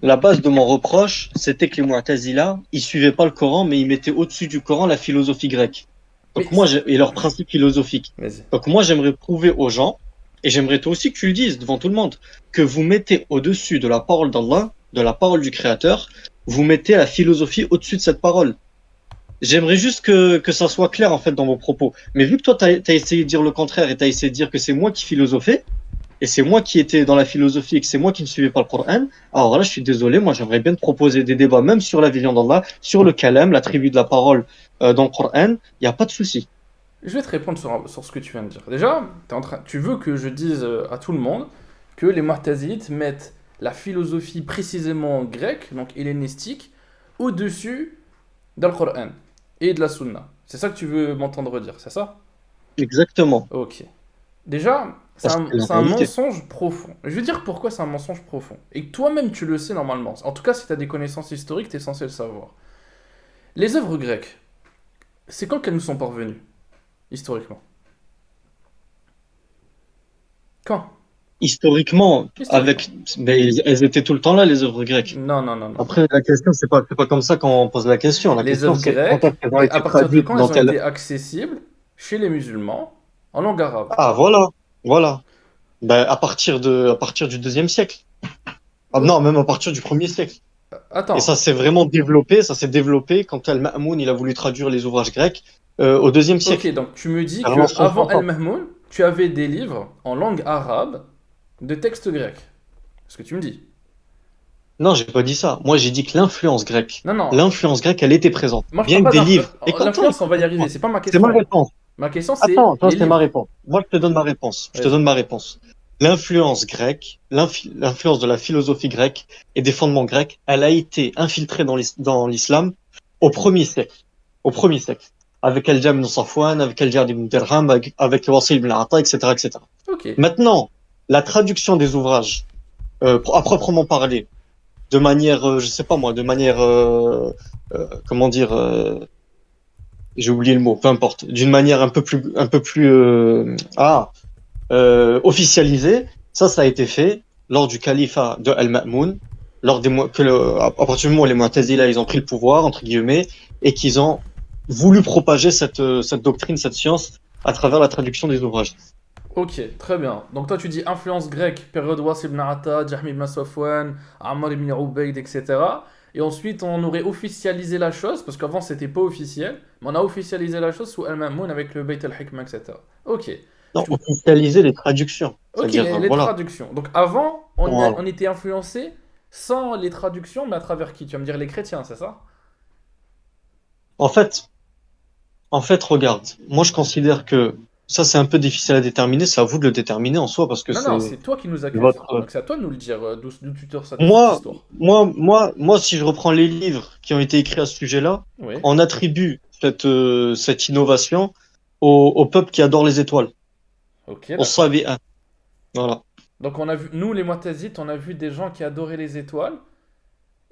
La base de mon reproche, c'était que les Mu'tazila, ils suivaient pas le Coran, mais ils mettaient au-dessus du Coran la philosophie grecque. Mais Et leurs principes philosophiques. vas-y. Donc moi, j'aimerais prouver aux gens, et j'aimerais toi aussi que tu le dises devant tout le monde, que vous mettez au-dessus de la parole d'Allah, de la parole du Créateur, vous mettez la philosophie au-dessus de cette parole. J'aimerais juste que ça soit clair en fait dans vos propos. Mais vu que toi, t'as essayé de dire le contraire et t'as essayé de dire que c'est moi qui philosophais, et c'est moi qui étais dans la philosophie et que c'est moi qui ne suivais pas le Coran, alors là, je suis désolé, moi j'aimerais bien te proposer des débats, même sur la vision d'Allah, sur le kalam, l'attribut de la parole dans le Coran, il n'y a pas de souci. Je vais te répondre sur ce que tu viens de dire. Déjà, tu veux que je dise à tout le monde que les Mu'tazilites mettent la philosophie précisément grecque, donc hellénistique, au-dessus dans le Coran et de la Sunna. C'est ça que tu veux m'entendre dire, c'est ça? Exactement. Ok. Déjà, Parce que c'est la c'est un réalité. mensonge profond. Je vais dire pourquoi c'est un mensonge profond. Et que toi-même tu le sais normalement. En tout cas, si tu as des connaissances historiques, tu es censé le savoir. Les œuvres grecques, c'est quand qu'elles nous sont parvenues, historiquement? Quand? Historiquement, Historiquement. mais elles étaient tout le temps là, les œuvres grecques. Non, non, non, non. Après, la question, c'est pas comme ça qu'on pose la question. La Les question, œuvres c'est quand est-ce grecques, qu'elles ont et à été partir de traduites quand dans elles ont tel. été accessibles chez les musulmans en langue arabe? Ah, voilà, voilà. Ben, à partir du deuxième siècle. Ah, Ok. non, même à partir du premier siècle. Et Attends. ça s'est vraiment développé, ça s'est développé quand Al-Ma'moun il a voulu traduire les ouvrages grecs au deuxième Ok, siècle. donc tu me dis Ça que relance avant 60 ans. Al-Mahmoun, tu avais des livres en langue arabe de textes grecs. C'est ce que tu me dis. Non, j'ai pas dit ça. Moi, j'ai dit que Non, non. l'influence grecque, elle était présente. Moi, je Bien parle que pas des livres. l'influence, on va y arriver. Écoute-moi. C'est pas ma C'est ma question. réponse. Ma question, c'est Attends, les c'est ma livres. réponse. Moi, je te donne ma réponse. Je te Vas-y. donne ma réponse. L'influence grecque, l'influence de la philosophie grecque et des fondements grecs, elle a été infiltrée dans l'islam au premier siècle. Au premier siècle. Avec Al-Jam ibn Safwan, avec Al-Jard ibn Dirham, avec Wasil ibn Ata, etc., etc. Ok. Maintenant, la traduction des ouvrages, à proprement parler, de manière, je sais pas moi, de manière, comment dire, j'ai oublié le mot, peu importe, d'une manière un peu plus, officialisée, ça a été fait lors du califat de Al-Ma'moun, à partir du moment où les Mu'tazila, ils ont pris le pouvoir, entre guillemets, et qu'ils ont voulu propager cette doctrine, cette science, à travers la traduction des ouvrages. Ok, très bien. Donc toi, tu dis influence grecque, période Wasil ibn Ata, Jahm ibn Safwan, Ammar ibn Ubayd, etc. Et ensuite, on aurait officialisé la chose, parce qu'avant, c'était pas officiel, mais on a officialisé la chose sous Al-Ma'moun avec le Bayt al-Hikmah, etc. Ok. Non, Tu- officialiser les traductions. Ok, C'est-à-dire, les voilà. traductions. Donc avant, Voilà. on était influencé sans les traductions, mais à travers qui? Tu vas me dire les chrétiens, c'est ça? En fait, regarde, moi je considère que ça c'est un peu difficile à déterminer, c'est à vous de le déterminer en soi parce que Non, non, c'est c'est toi qui nous accuses. votre. Donc c'est à toi de nous le dire, d'où tu te cette Moi, histoire. si je reprends les livres qui ont été écrits à ce sujet-là, Oui. on attribue cette innovation au peuple qui adore les étoiles. Ok, On d'accord. savait un. Voilà. Donc on a vu, nous les Mu'tazites, on a vu des gens qui adoraient les étoiles,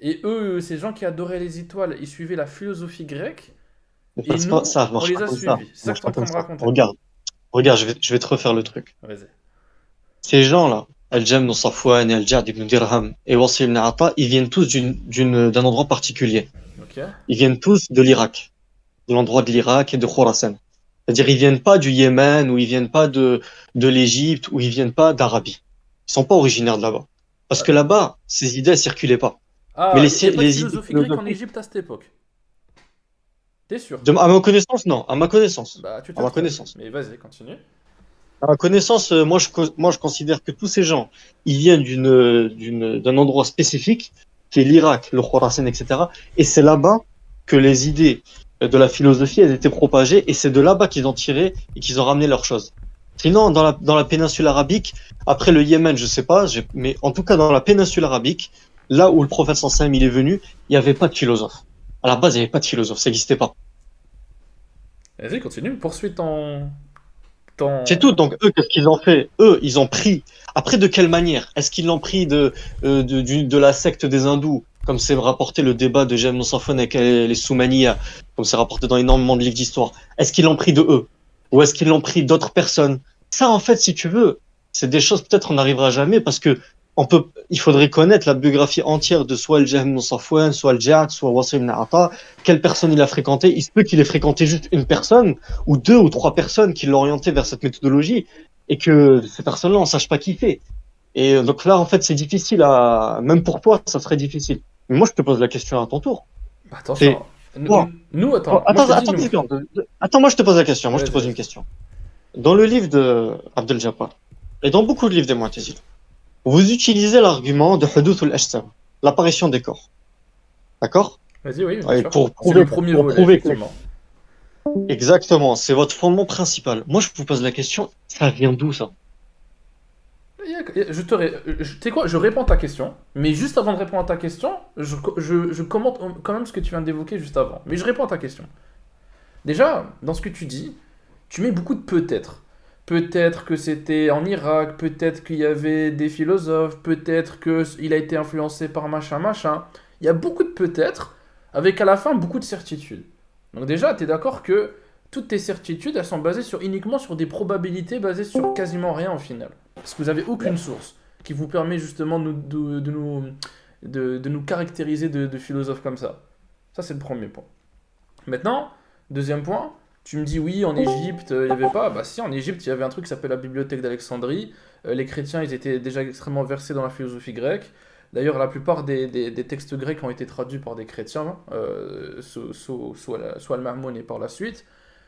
et eux, ces gens qui adoraient les étoiles, ils suivaient la philosophie grecque, Mais et nous, ça on marche les pas a comme ça. suivis. C'est Ça ça que marche tu es en pas train comme de me ça. raconter. Regarde, je vais te refaire le truc. Vas-y. Ces gens-là, Al-Jam ibn Safwan et Al-Jard ibn Dirham et Wassil ibn Ata, ils viennent tous d'un endroit particulier. Ok. Ils viennent tous de l'Irak, de l'endroit de l'Irak et de Khorasan. C'est-à-dire, ils viennent pas du Yémen ou ils viennent pas de l'Égypte ou ils viennent pas d'Arabie. Ils sont pas originaires de là-bas. Parce que là-bas, ces idées, elles circulaient pas. Mais Ah, il n'y a pas de les idées philosophie grecque en philosophiques, Égypte à cette époque. T'es sûr? à ma connaissance, non. À ma connaissance. Bah, tu À te ma trompes. connaissance. Mais vas-y, continue. À ma connaissance, moi, je considère que tous ces gens, ils viennent d'un endroit spécifique, qui est l'Irak, le Khorasan, etc. Et c'est là-bas que les idées de la philosophie, elles étaient propagées, et c'est de là-bas qu'ils ont tiré et qu'ils ont ramené leurs choses. Sinon, dans la péninsule arabique, après le Yémen, je sais pas, mais en tout cas dans la péninsule arabique, là où le prophète sallam il est venu, il n'y avait pas de philosophe. À la base, il n'y avait pas de philosophe, ça n'existait pas. Vas-y, continue. Poursuis ton... C'est tout. ton... Donc eux, qu'est-ce qu'ils ont fait? Eux, ils ont pris. Après, de quelle manière? Est-ce qu'ils l'ont pris de la secte des hindous, comme c'est rapporté le débat de Jem Safwan avec les Soumaniya, comme c'est rapporté dans énormément de livres d'histoire? Est-ce qu'ils l'ont pris de eux? Ou est-ce qu'ils l'ont pris d'autres personnes? Ça, en fait, si tu veux, c'est des choses peut-être on n'arrivera jamais parce que il faudrait connaître la biographie entière de soit Al-Jahm ibn Safwan, soit Al-Ja'd, soit Wasil ibn Ata, quelle personne il a fréquenté. Il se peut qu'il ait fréquenté juste une personne, ou deux ou trois personnes qui l'ont orienté vers cette méthodologie, et que ces personnes-là, on sache pas qui fait. Et donc là, en fait, c'est difficile même pour toi, ça serait difficile. Mais moi, je te pose la question à ton tour. C'est, Attention. toi, Attends, moi je attends, te dis attends, nous. 10 secondes. Attends, moi, je te pose la question. Moi, je te Vas-y, pose une vas-y. question. Dans le livre de Abdel Jabbar, et dans beaucoup de livres des Mu'tazila, vous utilisez l'argument de Huduth al-Ajsam, l'apparition des corps. D'accord? Vas-y, oui, bien Et sûr. C'est le premier volet, que effectivement. exactement, c'est votre fondement principal. Moi, je vous pose la question, ça vient d'où ça? Tu sais quoi, je réponds à ta question, mais juste avant de répondre à ta question, je commente quand même ce que tu viens d'évoquer juste avant. Mais je réponds à ta question. Déjà, dans ce que tu dis, tu mets beaucoup de peut-être. Peut-être que c'était en Irak, peut-être qu'il y avait des philosophes, peut-être qu'il a été influencé par machin, machin. Il y a beaucoup de peut-être, avec à la fin beaucoup de certitudes. Donc déjà, tu es d'accord que toutes tes certitudes, elles sont basées uniquement sur des probabilités basées sur quasiment rien au final. Parce que vous n'avez aucune source qui vous permet justement de nous caractériser de philosophes comme ça. Ça, c'est le premier point. Maintenant, deuxième point, tu me dis oui, en Égypte, il n'y avait pas. Bah si, en Égypte, il y avait un truc qui s'appelle la bibliothèque d'Alexandrie. Les chrétiens, ils étaient déjà extrêmement versés dans la philosophie grecque. D'ailleurs, la plupart des textes grecs ont été traduits par des chrétiens, soit Al-Ma'moun et par la suite.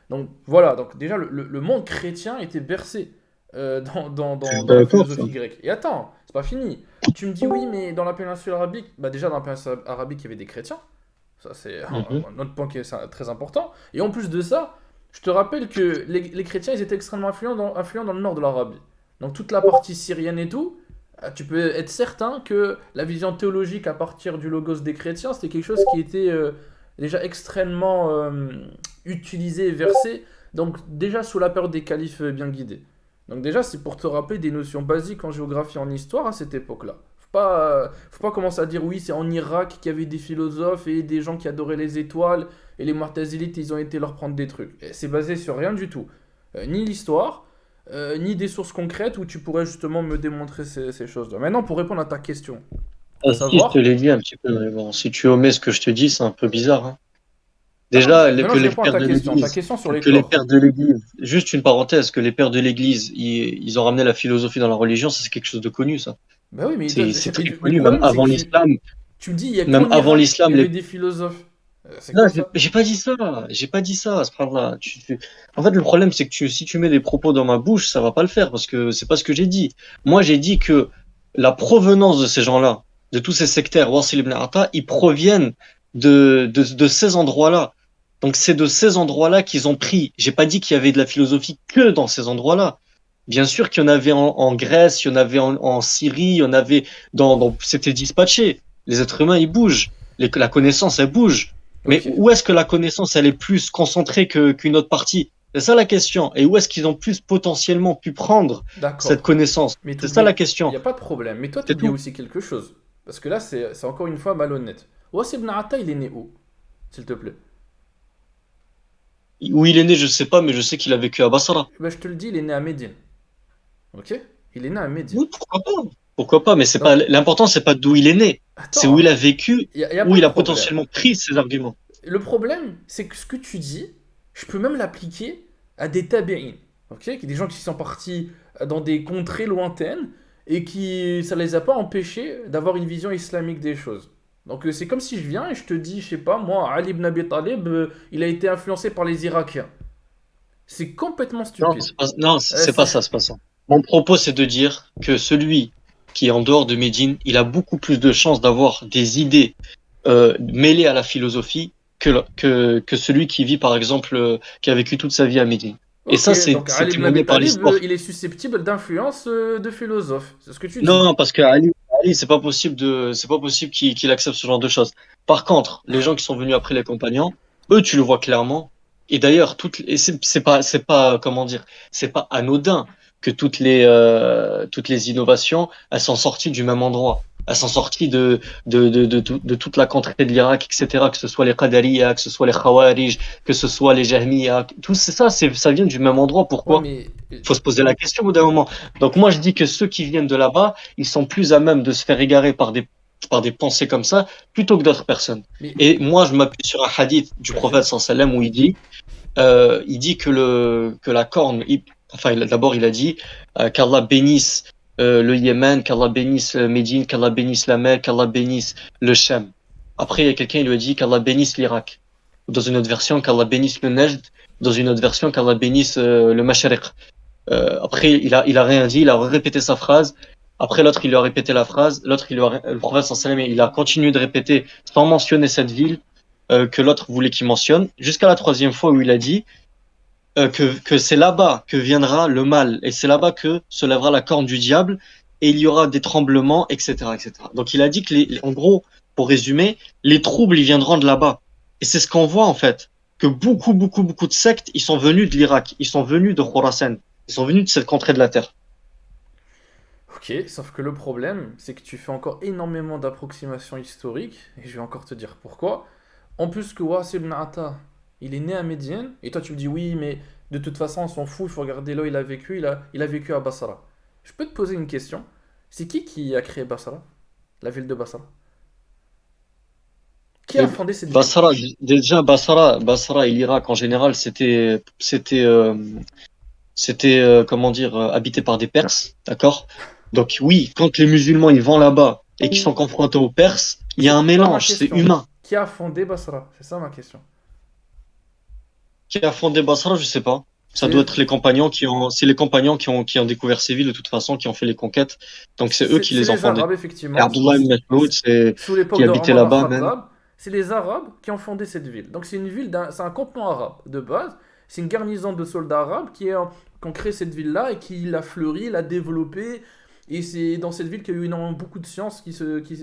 Donc voilà, donc déjà, le monde chrétien était bercé Je suis dans la d'accord, ça. philosophie grecque. Et attends, c'est pas fini. Tu me dis oui, mais dans la péninsule arabique, bah déjà dans la péninsule arabique, il y avait des chrétiens. Ça, c'est Mhm. un autre point qui est très important. Et en plus de ça, je te rappelle que les chrétiens, ils étaient extrêmement influents dans le nord de l'Arabie. Donc toute la partie syrienne et tout, tu peux être certain que la vision théologique à partir du logos des chrétiens, c'était quelque chose qui était déjà extrêmement utilisé et versé. Donc déjà sous la période des califes bien guidés. Donc déjà, c'est pour te rappeler des notions basiques en géographie et en histoire à cette époque-là. Faut pas commencer à dire oui, c'est en Irak qu'il y avait des philosophes et des gens qui adoraient les étoiles et les Mu'tazilites, ils ont été leur prendre des trucs. Et c'est basé sur rien du tout. Ni l'histoire, ni des sources concrètes où tu pourrais justement me démontrer ces choses-là. Maintenant, pour répondre à ta question, à Ah, si, je te savoir, l'ai dit un petit peu, mais bon, si tu omets ce que je te dis, c'est un peu bizarre, hein. ah non, Déjà, maintenant que je les réponds à pères ta de question. Ta l'Église, question sur les que les corps. pères de l'Église, juste une parenthèse, que les pères de l'Église, ils ont ramené la philosophie dans la religion, ça c'est quelque chose de connu, ça. Bah oui, C'est très mais le connu, problème c'est que tu me dis, il y a même qu'en avant Irak, il l'islam, y avait les... des philosophes. C'est Non, quoi ça? j'ai pas dit ça à ce point-là. En fait, le problème, c'est que si tu mets des propos dans ma bouche, ça va pas le faire, parce que c'est pas ce que j'ai dit. Moi, j'ai dit que la provenance de ces gens-là, de tous ces sectaires, Wasil ibn Ata, ils proviennent de ces endroits-là. Donc, c'est de ces endroits-là qu'ils ont pris. J'ai pas dit qu'il y avait de la philosophie que dans ces endroits-là. Bien sûr qu'il y en avait en Grèce, il y en avait en Syrie, il y en avait c'était dispatché. Les êtres humains, ils bougent. La connaissance, elle bouge. Mais Ok, où est-ce que la connaissance, elle est plus concentrée qu'une autre partie? C'est ça la question. Et où est-ce qu'ils ont plus potentiellement pu prendre cette d'accord. connaissance? Mais C'est ça la t'oublies, il question. n'y a pas de problème. Mais toi, C'est t'oublies tout. aussi quelque chose. Parce que là, c'est encore une fois malhonnête. Wassim ibn Atta, il est né où? S'il te plaît. Où il est né, je sais pas, mais je sais qu'il a vécu à Basra. Eh ben, je te le dis, il est né à Médine. Ok? Il est né à Médine. Oui, pourquoi pas? Pourquoi pas? Mais c'est pas, Donc, l'important, c'est pas d'où il est né. C'est attends, où il hein. a vécu, Il y a où pas il de a problème. potentiellement pris ses arguments. Le problème, c'est que ce que tu dis, je peux même l'appliquer à des tabi'in. Ok? Des gens qui sont partis dans des contrées lointaines et qui, ça les a pas empêchés d'avoir une vision islamique des choses. Donc c'est comme si je viens et je te dis, je sais pas, moi, Ali ibn Abi Talib, il a été influencé par les Irakiens. C'est complètement Non, stupide. non, Euh, c'est c'est- pas ça, c'est pas ça. Mon propos, c'est de dire que celui qui est en dehors de Médine, il a beaucoup plus de chances d'avoir des idées mêlées à la philosophie que celui qui vit, par exemple, qui a vécu toute sa vie à Médine. Et Ok, ça, donc c'est Ali ibn témoigné Abi par Talib, l'histoire. il est susceptible d'influence de philosophes. C'est ce que tu dis. Non, parce que Ali, c'est pas possible qu'il accepte ce genre de choses. Par contre, les gens qui sont venus après les compagnons, eux, tu le vois clairement. Et d'ailleurs, et c'est pas, comment dire, c'est pas anodin que toutes les innovations, elles sont sorties du même endroit. elles sont sorties de toute la contrée de l'Irak, etc., que ce soit les Qadariya, que ce soit les Khawarij, que ce soit les Jahmiya, tout ça, ça vient du même endroit. Ouais, Pourquoi? mais Faut se poser la question au bout d'un moment. Donc moi, je dis que ceux qui viennent de là-bas, ils sont plus à même de se faire égarer par des pensées comme ça, plutôt que d'autres personnes. mais Et moi, je m'appuie sur un hadith du prophète vas-y. sallallahu alayhi wa sallam où il dit que la corne, enfin, d'abord, il a dit qu'Allah bénisse le Yémen, qu'Allah bénisse Médine, qu'Allah bénisse la Mecque, qu'Allah bénisse le Sham. Après, il y a quelqu'un qui lui a dit qu'Allah bénisse l'Irak. Dans une autre version, qu'Allah bénisse le Najd. Dans une autre version, qu'Allah bénisse le Mashariq. Après, il a rien dit, il a répété sa phrase. Après, l'autre, il lui a répété la phrase. L'autre, le prophète sallallahu alayhi wa sallam, il a continué de répéter sans mentionner cette ville que l'autre voulait qu'il mentionne, jusqu'à la troisième fois où il a dit que c'est là-bas que viendra le mal, et c'est là-bas que se lèvera la corne du diable, et il y aura des tremblements, etc., etc. Donc il a dit que, en gros, pour résumer, les troubles, ils viendront de là-bas. Et c'est ce qu'on voit, en fait, que beaucoup de sectes, ils sont venus de l'Irak, ils sont venus de Khorasan, ils sont venus de cette contrée de la terre. Ok, sauf que le problème, c'est que tu fais encore énormément d'approximations historiques, et je vais encore te dire pourquoi. En plus que Wassim ibn Atta, il est né à Médine, et toi tu me dis oui, mais de toute façon on s'en fout, il faut regarder là où il a vécu, il a vécu à Bassara. Je peux te poser une question. C'est qui a créé Bassara? La ville de Bassara? Qui a Mais fondé cette ville? Basra, déjà, Basra et l'Irak en général, comment dire, habité par des Perses, d'accord? Donc oui, quand les musulmans ils vont là-bas et qu'ils sont confrontés aux Perses, il y a un C'est pas ma mélange, c'est question. humain. Qui a fondé Bassara? C'est ça ma question. Qui a fondé Basra, je sais pas. Ça C'est doit être les compagnons c'est les compagnons qui ont découvert ces villes de toute façon, qui ont fait les conquêtes. Donc c'est eux qui c'est les ont les fondées. Arabes, Et effectivement. Abdullah ibn Mas'ud, c'est Sous l'époque qui de habitait Omar là-bas même. al-Khattab, c'est les Arabes qui ont fondé cette ville. Donc c'est une ville, c'est un campement arabe de base. C'est une garnison de soldats arabes qui ont créé cette ville-là et qui l'a fleurie, l'a développée. Et c'est dans cette ville qu'il y a eu énormément beaucoup de sciences voilà, qui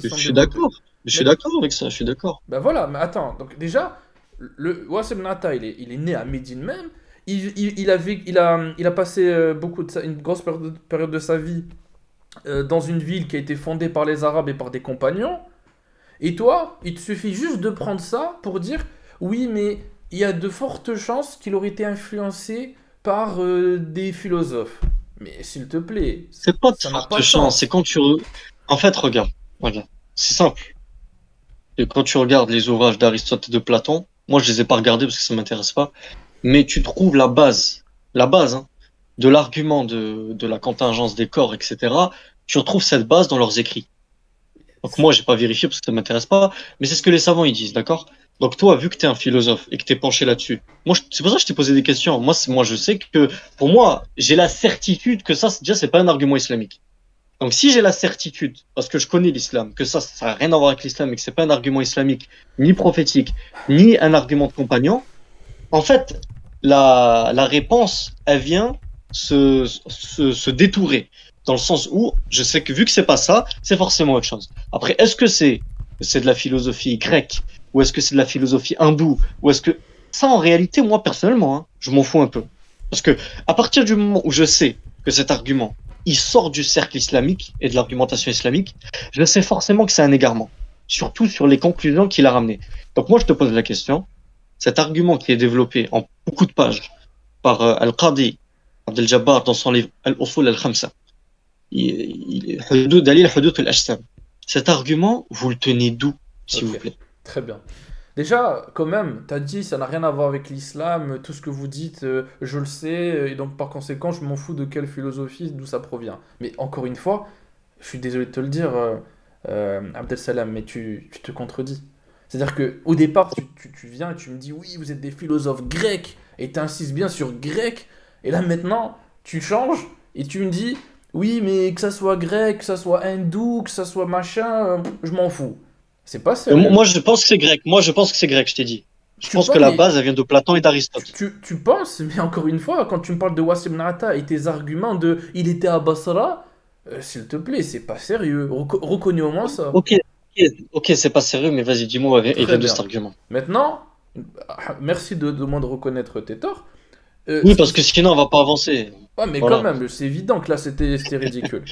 Je sont suis développées. d'accord. Je suis Mais d'accord avec ça, je suis d'accord. ben voilà, mais attends, donc déjà, le Wassim Nata, il est né à Médine même. Il a passé une grosse période de sa vie dans une ville qui a été fondée par les Arabes et par des compagnons. Et toi, il te suffit juste de prendre ça pour dire oui, mais il y a de fortes chances qu'il aurait été influencé par des philosophes. Mais s'il te plaît, C'est pas de ça n'a forte pas de chance, c'est sens. quand en fait, regarde. C'est simple. Et quand tu regardes les ouvrages d'Aristote et de Platon, moi je les ai pas regardés parce que ça m'intéresse pas, mais tu trouves la base hein, de l'argument de la contingence des corps, etc. Tu retrouves cette base dans leurs écrits. Donc moi j'ai pas vérifié parce que ça m'intéresse pas, mais c'est ce que les savants ils disent, d'accord? Donc toi, vu que tu es un philosophe et que tu es penché là-dessus, c'est pour ça que je t'ai posé des questions. Moi je sais que pour moi, j'ai la certitude que ça, déjà c'est pas un argument islamique. Donc, si j'ai la certitude, parce que je connais l'islam, que ça n'a rien à voir avec l'islam et que c'est pas un argument islamique, ni prophétique, ni un argument de compagnon, en fait, la réponse, elle vient se détourer. Dans le sens où je sais que vu que c'est pas ça, c'est forcément autre chose. Après, est-ce que c'est de la philosophie grecque, ou est-ce que c'est de la philosophie hindoue, ou est-ce que ça, en réalité, moi personnellement, hein, je m'en fous un peu. Parce que à partir du moment où je sais que cet argument il sort du cercle islamique et de l'argumentation islamique, je sais forcément que c'est un égarement, surtout sur les conclusions qu'il a ramenées. Donc moi, je te pose la question, cet argument qui est développé en beaucoup de pages par Al-Qadi Abdel Jabbar dans son livre Al-Usul al-Khamsa, Dalil Hudud al-Ajsam, cet argument, vous le tenez d'où, s'il vous Ok, plaît? très bien. Déjà, quand même, t'as dit ça n'a rien à voir avec l'islam, tout ce que vous dites, je le sais, et donc par conséquent, je m'en fous de quelle philosophie, d'où ça provient. Mais encore une fois, je suis désolé de te le dire, Abdel Salam, mais tu te contredis. C'est-à-dire que au départ, tu viens et tu me dis oui, vous êtes des philosophes grecs, et tu insistes bien sur grec, et là maintenant, tu changes et tu me dis oui, mais que ça soit grec, que ça soit hindou, que ça soit machin, je m'en fous. C'est pas sérieux. Moi, je pense que c'est grec. Moi, je pense que c'est grec, je t'ai dit. Je Tu pense que penses, la mais base, elle vient de Platon et d'Aristote. tu penses, mais encore une fois, quand tu me parles de Wassim Nata et tes arguments de il était à Basra, s'il te plaît, c'est pas sérieux. Reconnais au moins ça. Ok, ok, c'est pas sérieux, mais vas-y, dis-moi, il Très vient de cet bien. argument. Maintenant, merci de moins de reconnaître tes torts. Oui, parce que sinon, on va pas avancer. Ouais, mais quand Voilà. même, c'est évident que là c'était ridicule.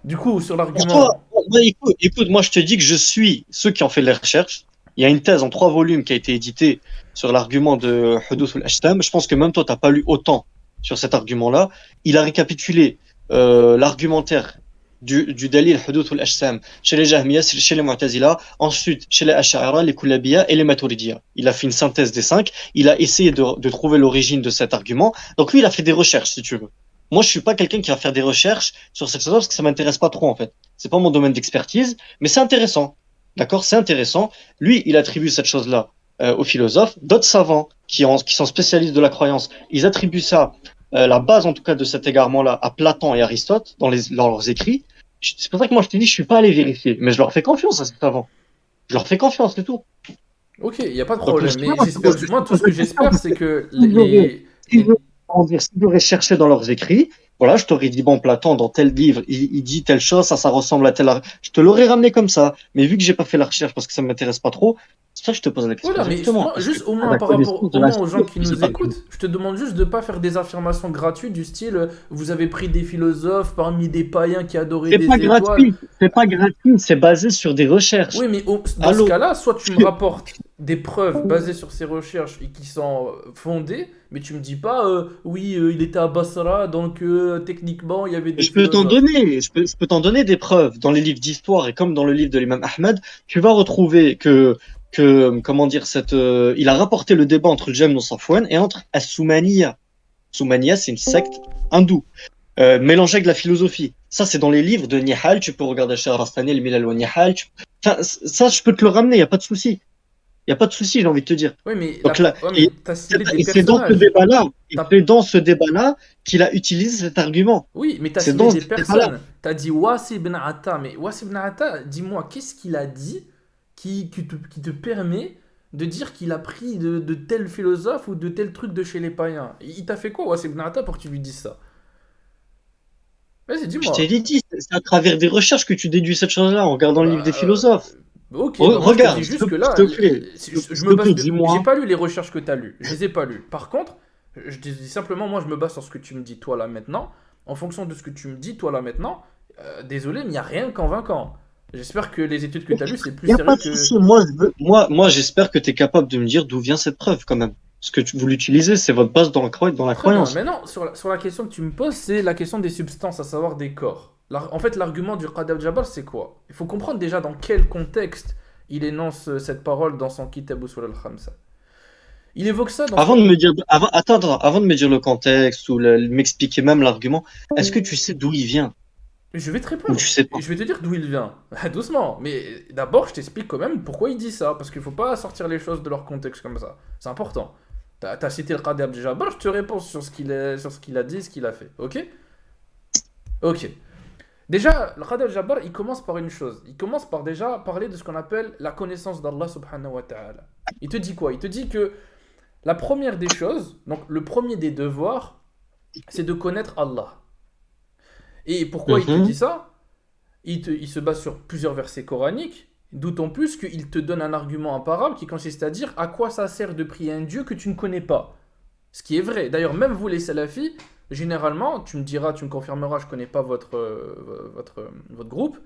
Du coup, sur Pour toi, l'argument. moi, écoute, moi je te dis que je suis ceux qui ont fait les recherches. Il y a une thèse en 3 volumes qui a été éditée sur l'argument de Huduth al-Ashtam. Je pense que même toi, t'as pas lu autant sur cet argument-là. Il a récapitulé l'argumentaire du Dalil Huduth al-Ashtam chez les Jahmiyyah, chez les Mu'tazila, ensuite chez les Ash'ara, les Kullabiyya et les Maturidiyya. Il a fait une synthèse des 5. Il a essayé de trouver l'origine de cet argument. Donc lui, il a fait des recherches, si tu veux. Moi, je suis pas quelqu'un qui va faire des recherches sur cette chose parce que ça m'intéresse pas trop en fait. C'est pas mon domaine d'expertise, mais c'est intéressant. D'accord, c'est intéressant. Lui, il attribue cette chose-là aux philosophes. D'autres savants qui sont spécialistes de la croyance, ils attribuent ça, la base en tout cas de cet égarement-là, à Platon et Aristote dans leurs écrits. C'est pour ça que moi je te dis, je suis pas allé vérifier, mais je leur fais confiance à ces savants. Je leur fais confiance, c'est tout. Ok, il n'y a pas de Donc problème. Mais moi, j'espère, moi, tout ce que j'espère, c'est que si j'aurais cherché dans leurs écrits, voilà, je t'aurais dit, bon, Platon, dans tel livre, il dit telle chose, ça ressemble à tel. Je te l'aurais ramené comme ça. Mais vu que j'ai pas fait la recherche parce que ça m'intéresse pas trop, c'est ça que je te pose la question Voilà, mais directement. moi, Est-ce que juste tu au as moins la par rapport connaissance de au la moins aux gens structure qui de nous cet argument? écoutent, je te demande juste de pas faire des affirmations gratuites du style vous avez pris des philosophes parmi des païens qui adoraient C'est pas des étoiles. gratuit, c'est pas gratuit, c'est basé sur des recherches. Oui, mais dans ce Allô? cas-là, soit tu me rapportes des preuves basées sur ces recherches et qui sont fondées, mais tu me dis pas oui, il était à Basra, donc techniquement il y avait des Je peux t'en philosophes. donner, je peux t'en donner des preuves. Dans les livres d'histoire et comme dans le livre de l'imam Ahmed, tu vas retrouver comment dire, il a rapporté le débat entre le Jahm et Safwan et entre As-Soumaniya. Soumaniya, c'est une secte hindoue, mélangée avec la philosophie. Ça, c'est dans les livres de Nihal. Tu peux regarder Shahrastani, le Milal wa Nihal. Enfin, ça, je peux te le ramener, il n'y a pas de souci. Il n'y a pas de souci, j'ai envie de te dire. Oui, mais, Donc là, ouais, mais t'as cité des et c'est dans ce personnages. débat-là, T'as c'est dans ce débat-là qu'il a utilisé cet argument. Oui, mais tu as C'est cité dans ce des débat-là. personnes. Tu as dit Wassi ibn Atta. Mais Wassi ibn Atta, dis-moi, qu'est-ce qu'il a dit qui te permet de dire qu'il a pris de tel philosophe ou de tel truc de chez les païens? Il t'a fait quoi, Wassi ibn Atta, pour que tu lui dises ça? Vas-y, Je t'ai dis-moi. dit, c'est à travers des recherches que tu déduis cette chose-là en regardant le livre des Bah, philosophes. ok, bah moi je te dis Regarde, juste que s'il là, te plaît, je s'il me te base plaît, de. J'ai dis-moi. pas lu les recherches que tu as lues, je les ai pas lues. Par contre, je te dis simplement, moi je me base sur ce que tu me dis toi là maintenant. En fonction de ce que tu me dis toi là maintenant, désolé, mais il n'y a rien de convaincant. J'espère que les études que tu as lues, c'est plus Il n'y a pas sérieux de que. souci. Moi, j'espère que tu es capable de me dire d'où vient cette preuve quand même. Parce que vous l'utilisez, c'est votre base dans la Très bien. croyance. Maintenant, sur la question que tu me poses, c'est la question des substances, à savoir des corps. En fait, l'argument du Qadi al-Jabbar, c'est quoi? Il faut comprendre déjà dans quel contexte il énonce cette parole dans son Kitab Usul al-Khamsa. Il évoque ça dans ce Avant qu'on. de me dire, avant de me dire le contexte ou m'expliquer même l'argument, est-ce que tu sais d'où il vient Je vais te ou répondre. tu sais pas? Je vais te dire d'où il vient. Doucement. Mais d'abord, je t'explique quand même pourquoi il dit ça. Parce qu'il faut pas sortir les choses de leur contexte comme ça. C'est important. T'as cité le Qadi Abdel-Jabbar, je te réponds sur ce qu'il a dit, ce qu'il a fait. Ok? Ok. Déjà, le Qadi Abdel-Jabbar, il commence par une chose. Il commence par déjà parler de ce qu'on appelle la connaissance d'Allah subhanahu wa ta'ala. Il te dit quoi? Il te dit que la première des choses, donc le premier des devoirs, c'est de connaître Allah. Et pourquoi il te dit Mhm. ça? Il se base sur plusieurs versets coraniques, d'autant plus qu'il te donne un argument imparable qui consiste à dire à quoi ça sert de prier un Dieu que tu ne connais pas. Ce qui est vrai. D'ailleurs, même vous les salafis, généralement, tu me diras, tu me confirmeras, je ne connais pas votre groupe,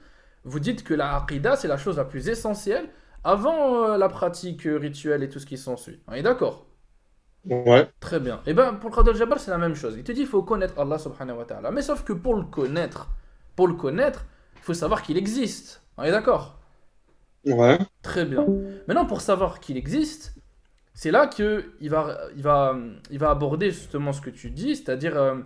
vous dites que la aqidah, c'est la chose la plus essentielle avant la pratique rituelle et tout ce qui s'ensuit. On est d'accord? Ouais. Très bien. Et bien, pour le Qadr Jabbar, c'est la même chose. Il te dit il faut connaître Allah subhanahu wa ta'ala. Mais sauf que pour le connaître, il faut savoir qu'il existe. On est d'accord? Ouais. Très bien. Maintenant, pour savoir qu'il existe, c'est là qu'il va aborder justement ce que tu dis, c'est-à-dire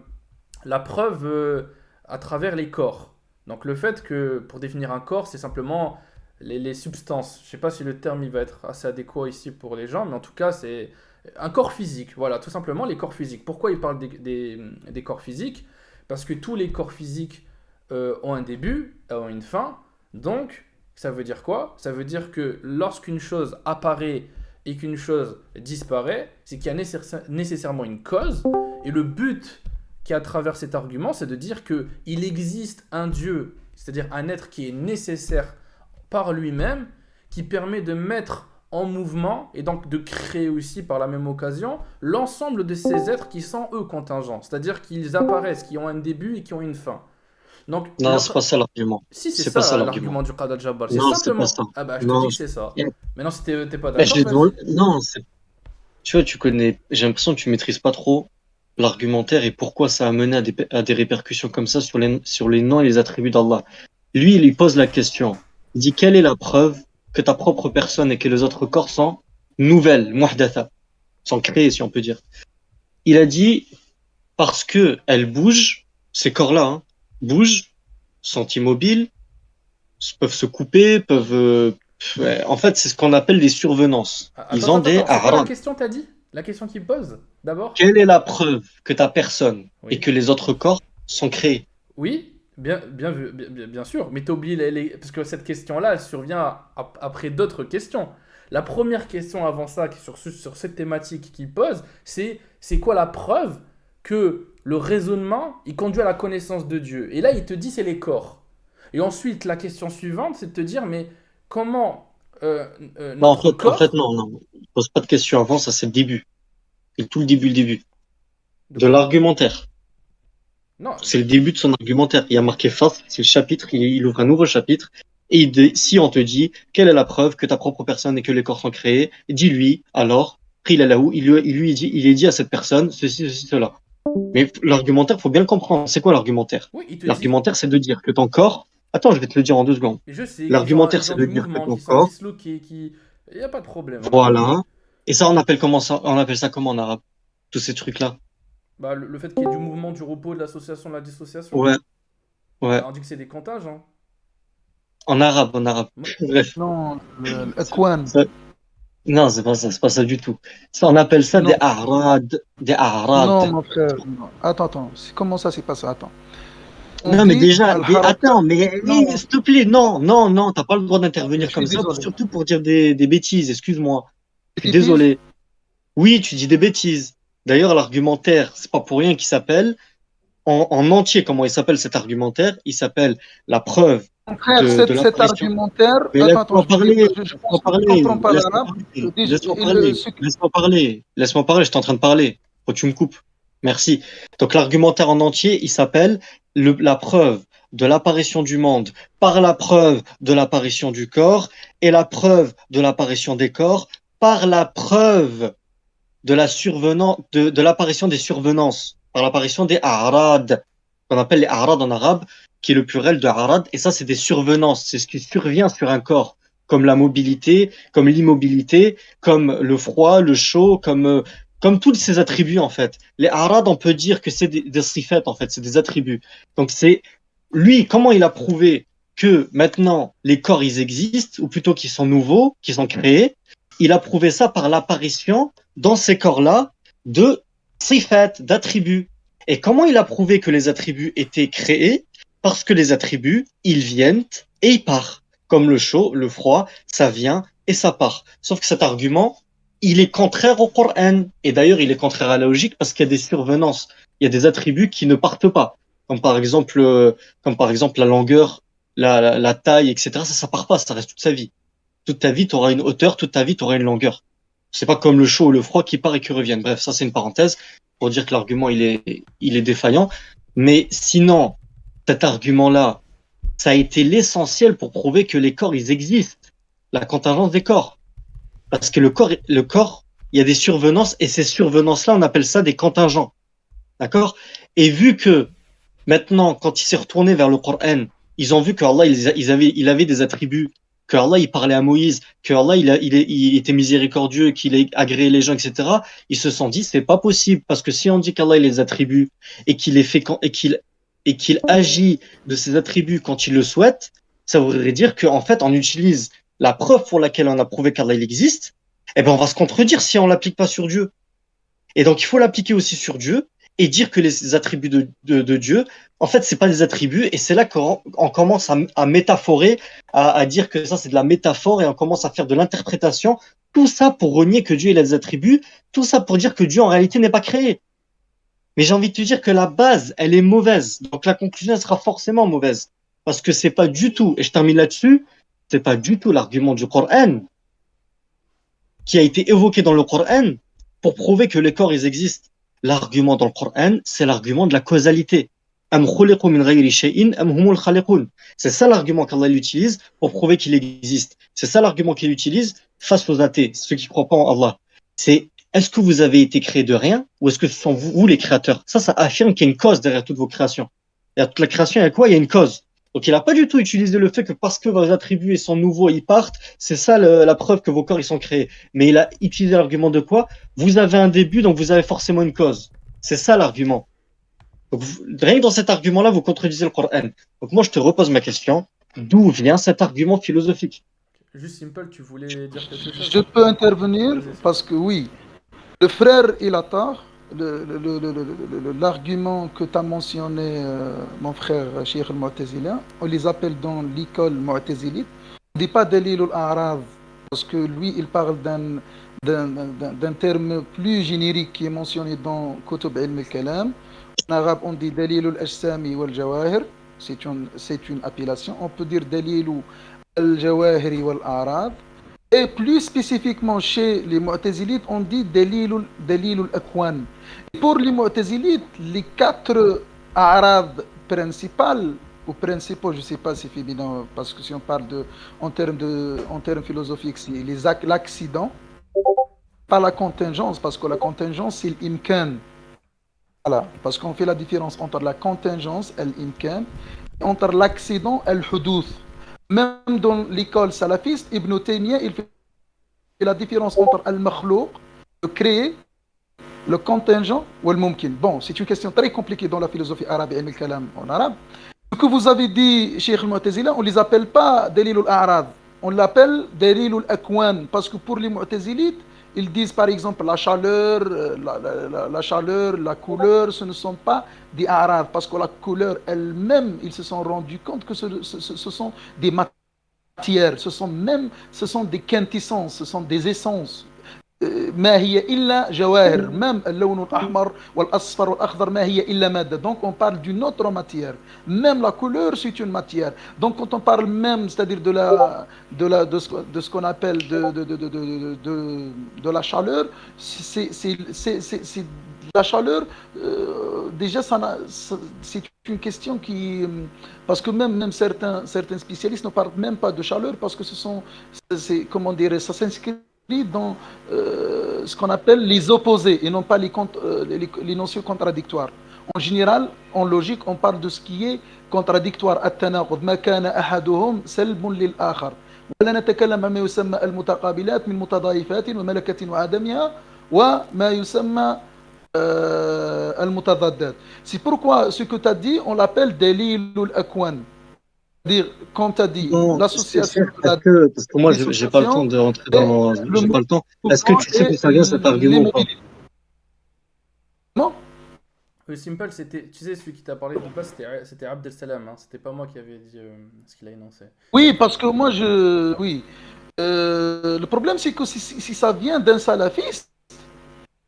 la preuve à travers les corps. Donc le fait que pour définir un corps, c'est simplement les substances. Je ne sais pas si le terme il va être assez adéquat ici pour les gens, mais en tout cas c'est un corps physique. Voilà, tout simplement les corps physiques. Pourquoi il parle des corps physiques? Parce que tous les corps physiques ont un début, ont une fin. Donc ça veut dire quoi? Ça veut dire que lorsqu'une chose apparaît et qu'une chose disparaît, c'est qu'il y a nécessairement une cause. Et le but qui est à travers cet argument, c'est de dire qu'il existe un Dieu, c'est-à-dire un être qui est nécessaire par lui-même, qui permet de mettre en mouvement et donc de créer aussi par la même occasion l'ensemble de ces êtres qui sont eux contingents, c'est-à-dire qu'ils apparaissent, qui ont un début et qui ont une fin. Donc, Non, c'est pas ça l'argument. si c'est C'est pas ça ça l'argument. l'argument du Qada Jabbar, c'est Non, c'est pas simplement. ça. Ah bah je te dis Non, que c'est ça. eh, Maintenant, si t'es pas je d'accord, vais vas-y. non, tu vois, tu connais, j'ai l'impression que tu maîtrises pas trop l'argumentaire et pourquoi ça a mené à des répercussions comme ça sur les noms et les attributs d'Allah. Lui, il lui pose la question. Il dit, quelle est la preuve que ta propre personne et que les autres corps sont nouvelles, muhdatha, sont créés, si on peut dire. Il a dit, parce que elles bougent, ces corps-là, hein, bougent, sont immobiles, peuvent se couper, peuvent, ouais, en fait, c'est ce qu'on appelle des survenances. Attends, Ils ont attends, des attends. C'est quoi la a'rad. question, t'as dit? La question qu'il pose, d'abord? Quelle est la preuve que ta personne et Oui. que les autres corps sont créés? Oui, bien vu, bien sûr. Mais t'as oublié parce que cette question-là, elle survient après d'autres questions. La première question avant ça, sur cette thématique qu'il pose, c'est quoi la preuve que le raisonnement, il conduit à la connaissance de Dieu? Et là, il te dit, c'est les corps. Et ensuite, la question suivante, c'est de te dire, mais comment Non, notre corps, non, non. Pose pas de questions avant, ça c'est le début. C'est tout le début. de De quoi? l'argumentaire. Non, C'est le début de son argumentaire. Il y a marqué face, c'est le chapitre, il ouvre un nouveau chapitre. Et si on te dit, quelle est la preuve que ta propre personne et que les corps sont créés, dis-lui, alors, pris là où, il est dit à cette personne, ceci, cela. Mais l'argumentaire, faut bien le comprendre. C'est quoi l'argumentaire? oui, il te dit, L'argumentaire, c'est de dire que ton corps, attends, je vais te le dire en 2 secondes. et je sais L'argumentaire, qu'ils c'est ont de du dire que mouvement, ton qu'ils sont corps, disloqués, il n'y a pas de problème, on a compris. voilà. Et ça, on appelle comment ça? On appelle ça comment en arabe? Tous ces trucs-là. Bah, le fait qu'il y ait du mouvement, du repos, de l'association, de la dissociation, Ouais, bah, ouais. on dit que c'est des comptages, hein. En arabe, en arabe. Moi- Bref. Non, C'est- l'Akwan. c'est- Non, c'est pas ça du tout. Ça, on appelle ça des Non, a'rad, des non, a'rad. mon frère. Non. Attends. Comment ça, c'est pas ça? Attends. On Non, mais dit déjà, Al-Harakat. attends, mais Non, s'il te plaît, non, t'as pas le droit je d'intervenir suis comme ça, désolé. surtout pour dire des bêtises, excuse-moi. Je suis Bêtise? désolé. Oui, tu dis des bêtises. D'ailleurs, l'argumentaire, c'est pas pour rien qu'il s'appelle en entier, comment il s'appelle cet argumentaire? Il s'appelle la preuve Mon frère, de cet l'apparition. argumentaire. Mais Attends, je vais dire, je laisse-moi pense que tu ne comprends parler, pas laisse-moi l'arabe. parler, Déjà, laisse-moi parler, laisse-moi parler, je suis en train de parler. Faut que tu me coupes. Merci. Donc l'argumentaire en entier, il s'appelle la preuve de l'apparition du monde par la preuve de l'apparition du corps et la preuve de l'apparition des corps par la preuve de de l'apparition des survenances, par l'apparition des arad, qu'on appelle les arad en arabe, qui est le pluriel de arad, et ça, c'est des survenances, c'est ce qui survient sur un corps, comme la mobilité, comme l'immobilité, comme le froid, le chaud, comme tous ces attributs, en fait. Les arad, on peut dire que c'est des sifat, en fait, c'est des attributs. Donc, c'est lui, comment il a prouvé que maintenant les corps, ils existent, ou plutôt qu'ils sont nouveaux, qu'ils sont créés, il a prouvé ça par l'apparition dans ces corps-là de sifat, d'attributs. Et comment il a prouvé que les attributs étaient créés? Parce que les attributs, ils viennent et ils partent. Comme le chaud, le froid, ça vient et ça part. Sauf que cet argument, il est contraire au Coran. Et d'ailleurs, il est contraire à la logique parce qu'il y a des survenances. Il y a des attributs qui ne partent pas. Comme par exemple la longueur, la taille, etc. Ça part pas, ça reste toute sa vie. Toute ta vie, tu auras une hauteur, toute ta vie, tu auras une longueur. C'est pas comme le chaud ou le froid qui part et qui revient. Bref, ça c'est une parenthèse pour dire que l'argument il est défaillant. Mais sinon, cet argument-là, ça a été l'essentiel pour prouver que les corps ils existent, la contingence des corps. Parce que le corps, il y a des survenances et ces survenances-là, on appelle ça des contingents. D'accord? Et vu que maintenant, quand il s'est retourné vers le Coran, ils ont vu qu'Allah il avait des attributs, que Allah il parlait à Moïse, que Allah il était miséricordieux, qu'il a agréé les gens, etc. Ils se sont dit c'est pas possible parce que si on dit qu'Allah il les attributs et qu'il les fait et qu'il agit de ses attributs quand il le souhaite, ça voudrait dire qu'en fait on utilise la preuve pour laquelle on a prouvé qu'Allah il existe, et ben on va se contredire si on l'applique pas sur Dieu. Et donc il faut l'appliquer aussi sur Dieu et dire que les attributs de Dieu, en fait, c'est pas des attributs, et c'est là qu'on commence à métaphorer, à dire que ça c'est de la métaphore, et on commence à faire de l'interprétation. Tout ça pour renier que Dieu il a des attributs, tout ça pour dire que Dieu en réalité n'est pas créé. Mais j'ai envie de te dire que la base, elle est mauvaise. Donc la conclusion elle sera forcément mauvaise. Parce que c'est pas du tout, et je termine là-dessus, c'est pas du tout l'argument du Coran qui a été évoqué dans le Coran pour prouver que les corps ils existent. L'argument dans le Coran, c'est l'argument de la causalité. Am khuliqu min ghayri shay'in am humul khaliqun. C'est ça l'argument qu'Allah utilise pour prouver qu'il existe. C'est ça l'argument qu'il utilise face aux athées, ceux qui ne croient pas en Allah. C'est est-ce que vous avez été créés de rien ou est-ce que ce sont vous les créateurs? Ça affirme qu'il y a une cause derrière toutes vos créations. Derrière toute la création, il y a quoi? Il y a une cause. Donc il n'a pas du tout utilisé le fait que parce que vos attributs sont nouveaux, ils partent, c'est ça la preuve que vos corps ils sont créés. Mais il a utilisé l'argument de quoi? Vous avez un début, donc vous avez forcément une cause. C'est ça l'argument. Donc, rien que dans cet argument-là, vous contredisez le Coran. Donc moi, je te repose ma question. D'où vient cet argument philosophique? Juste Simple, tu voulais dire quelque chose? Je peux intervenir Vas-y. parce que oui, le frère il a tort. L'argument que tu as mentionné, mon frère Cheikh al-Mu'tazila, on les appelle dans l'école Mu'tazilite. On ne dit pas Dalil al-A'rad parce que lui il parle d'un terme plus générique qui est mentionné dans Kutub Ilm al-Kalam. En arabe, on dit Dalil al-Ajsami wal-Jawahir. C'est une appellation. On peut dire Dalil al-Jawahiri wal-A'rad. Et plus spécifiquement chez les Mu'tazilites, on dit Dalil al-Akwan. Pour les Mu'tazilites, les 4 A'rad principales ou principaux, je ne sais pas si c'est évident, parce que si on parle en termes philosophiques, c'est l'accident, pas la contingence, parce que la contingence, c'est l'imkan. Voilà, parce qu'on fait la différence entre la contingence, l'imkan, et entre l'accident, al-hudouth. Même dans l'école salafiste, Ibn Taymiyyah, il fait la différence entre al-makhlouq, le créé, le contingent ou le mumkin. Bon, c'est une question très compliquée dans la philosophie arabe et le kalam en arabe. Ce que vous avez dit, Cheikh al-Mu'tazila, on ne les appelle pas Dalil al-A'rad, on l'appelle Dalil al-Akwan, parce que pour les Mu'tazilites, ils disent par exemple la chaleur, la couleur, ce ne sont pas des A'rad, parce que la couleur elle-même, ils se sont rendus compte que ce sont des matières, ce sont des quintessences, ce sont des essences. ما هي إلا جواهر même اللون الأحمر والأصفر والأخضر ما هي إلا مادة. Donc on parle d'une autre matière, même la couleur c'est une matière. Donc quand on parle même, c'est-à-dire de ce qu'on appelle de la chaleur, c'est la chaleur, déjà c'est une question qui, parce que même certains spécialistes ne parlent même pas de chaleur parce que comment dire, ça s'inscrit dans ce qu'on appelle les opposés et non pas les notions contradictoires. En général, en logique, on parle de ce qui est contradictoire. التناقض ما كان أحدهم سلب للآخر ولا نتكلم عما يسمى المتقابلات من متضايفات وملكة وعدمها وما يسمى المتضادات. C'est pourquoi ce que tu as dit, on l'appelle دليل الأكوان. Dire, comme tu as dit, l'association. Parce que moi, j'ai pas le temps de rentrer dans. J'ai pas le temps. Est-ce que tu sais d'où ça vient cet argument ou pas? Non. Oui, Simple, tu sais, celui qui t'a parlé de base, c'était Abdel Salam, hein, c'était pas moi qui avais dit ce qu'il a énoncé. Oui, parce que moi, oui. Le problème, c'est que si ça vient d'un salafiste,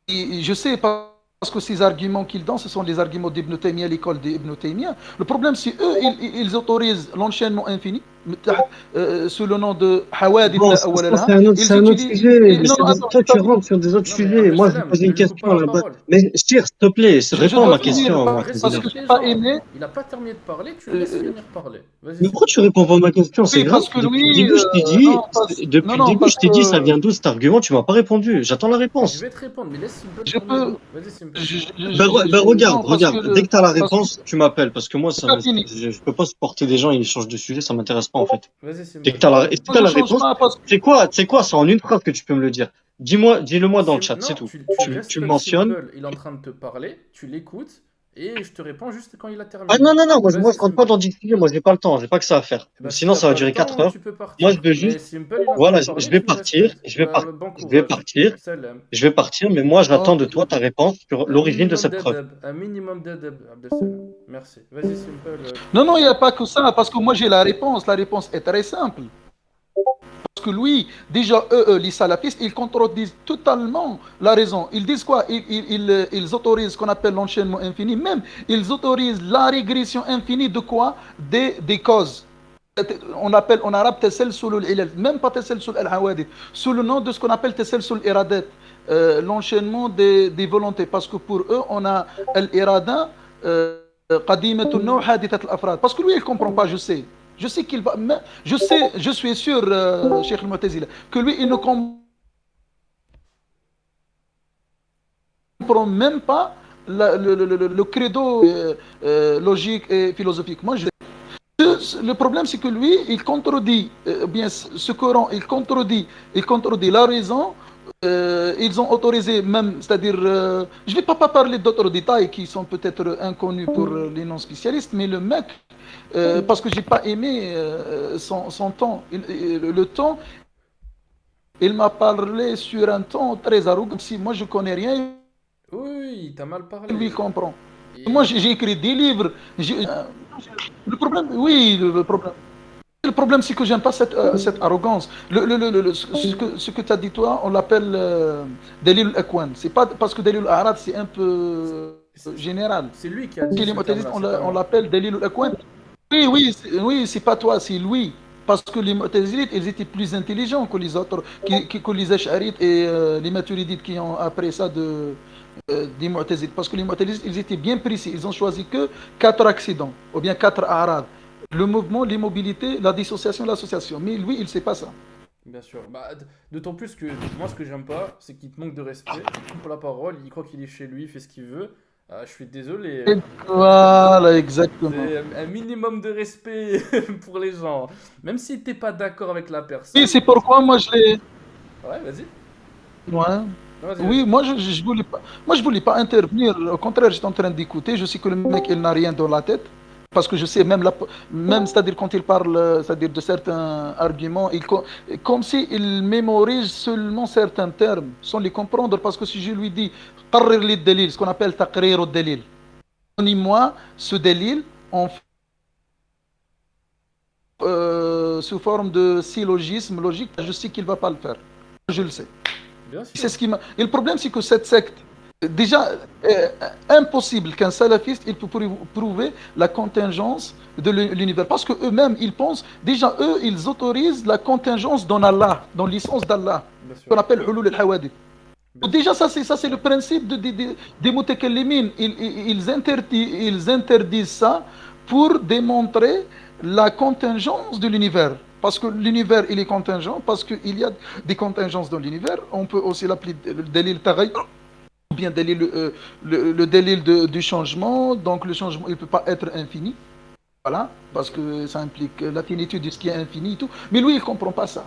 je sais pas. Parce que ces arguments qu'ils donnent, ce sont les arguments d'Ibn Taymiyyah, l'école d'Ibn Taymiyyah. Le problème, c'est eux, ils autorisent l'enchaînement infini sous le nom de Hawadith. Bon, c'est un autre sujet. Toi, tu rentres sur des autres sujets. Moi, je vais poser une question là-bas. Mais Shir, s'il te plaît, réponds à ma question. Parce que tu pas aimé. Il n'a pas terminé de parler, tu le laisses finir parler. Mais pourquoi tu réponds pas à ma question? C'est grave. Depuis le début, je t'ai dit, ça vient d'où cet argument? Tu m'as pas répondu. J'attends la réponse. Je vais te répondre, mais laisse je peux. Regarde, dès que tu as la réponse, tu m'appelles. Parce que moi, je peux pas supporter des gens, ils changent de sujet, ça m'intéresse pas en fait. Dès que tu as la réponse, c'est quoi? C'est en une phrase que tu peux me le dire. Dis-le-moi dans le chat, c'est tout. Tu le mentionnes. Il est en train de te parler, tu l'écoutes. Et je te réponds juste quand il a terminé. Ah non, moi je rentre pas dans discuter, moi j'ai pas le temps, j'ai pas que ça à faire. Sinon ça va durer 4 heures. Moi je veux juste. Voilà, je vais partir, mais moi j'attends de toi ta réponse sur l'origine de cette preuve. Un minimum d'adab, Abdel. Merci. Vas-y, Simple. Non, il n'y a pas que ça, parce que moi j'ai la réponse. La réponse est très simple. Parce que lui, déjà, les salafistes, ils contredisent totalement la raison. Ils disent quoi? Ils autorisent ce qu'on appelle l'enchaînement infini. Même, ils autorisent la régression infinie de quoi? Des causes. On appelle en arabe tasalsul al-ilal, même pas tasalsul al-hawadith, sous le nom de ce qu'on appelle tasalsul al-iradat, l'enchaînement des volontés. Parce que pour eux, on a al-irada, قديمة النوع حادثة الأفراد. Parce que lui, il ne comprend pas, je sais. Je sais qu'il va. Je sais, je suis sûr, Cheikh Al-Mu'tazila, que lui, il ne comprend même pas le credo logique et philosophique. Moi, le problème, c'est que lui, il contredit, bien, ce Coran, il contredit la raison. Ils ont autorisé même, c'est-à-dire, je ne vais pas parler d'autres détails qui sont peut-être inconnus pour les non-spécialistes, mais le mec, parce que j'ai pas aimé son ton, le ton, il m'a parlé sur un ton très arrogant. Si moi je connais rien, Oui, t'as mal lui parlé. comprend. Moi Et... j'ai écrit des livres. Le problème, oui, le problème, c'est que j'aime pas cette arrogance. Ce que tu as dit, toi, on l'appelle Dalil al-Aqwan. C'est pas parce que Dalil al-Arad, c'est un C'est peu général. c'est lui qui a dit Chez les ce Mu'tazilistes, terme-là, c'est pas on moi. l'appelle Dalil al-Aqwan. Oui, oui, oui, c'est pas toi, c'est lui. Parce que les Mu'tazilites, ils étaient plus intelligents que les autres, que les Ash'arites et les Maturidites qui ont après ça des Mu'tazilites. Parce que les Mu'tazilites, ils étaient bien précis. Ils ont choisi que 4 accidents, ou bien 4 arad. Le mouvement, l'immobilité, la dissociation, l'association. Mais lui, il ne sait pas ça. Bien sûr. Bah, d'autant plus que moi, ce que j'aime pas, c'est qu'il te manque de respect. Il coupe la parole, il croit qu'il est chez lui, il fait ce qu'il veut. Ah, je suis désolé, Et hein. voilà, exactement. C'est un minimum de respect pour les gens. Même si t'es pas d'accord avec la Et personne. c'est pourquoi moi, je l'ai. Ouais, vas-y. Ouais. Non, vas-y, Oui, vas-y. moi je voulais pas, moi je voulais pas intervenir. Au contraire, j'étais en train d'écouter. Je sais que le mec il n'a rien dans la tête parce que je sais même même c'est-à-dire quand il parle, c'est-à-dire de certains arguments, comme si il mémorise seulement certains termes sans les comprendre. Parce que si je lui dis قرر لي الدليل, ce qu'on appelle تقرير الدليل, donnez-moi ce delil en sous forme de syllogisme logique, je sais qu'il va pas le faire. Je le sais. Bien C'est sûr. ce qui m'a. Et le problème, c'est que cette secte, déjà, impossible qu'un salafiste il peut prouver la contingence de l'univers. Parce que eux-mêmes, ils pensent, déjà, eux, ils autorisent la contingence dans Allah, dans l'essence d'Allah, Bien qu'on sûr. appelle hulul al-hawadith. Bien sûr. Déjà, ça, c'est le principe des mutakallimin. Ils interdisent ça pour démontrer la contingence de l'univers. Parce que l'univers, il est contingent, parce qu'il y a des contingences dans l'univers. On peut aussi l'appeler le délil taghayyur, ou bien le délil du changement. Donc le changement, il ne peut pas être infini. Voilà, Bien parce sûr. que ça implique la finitude de ce qui est infini et tout. Mais lui, il ne comprend pas ça.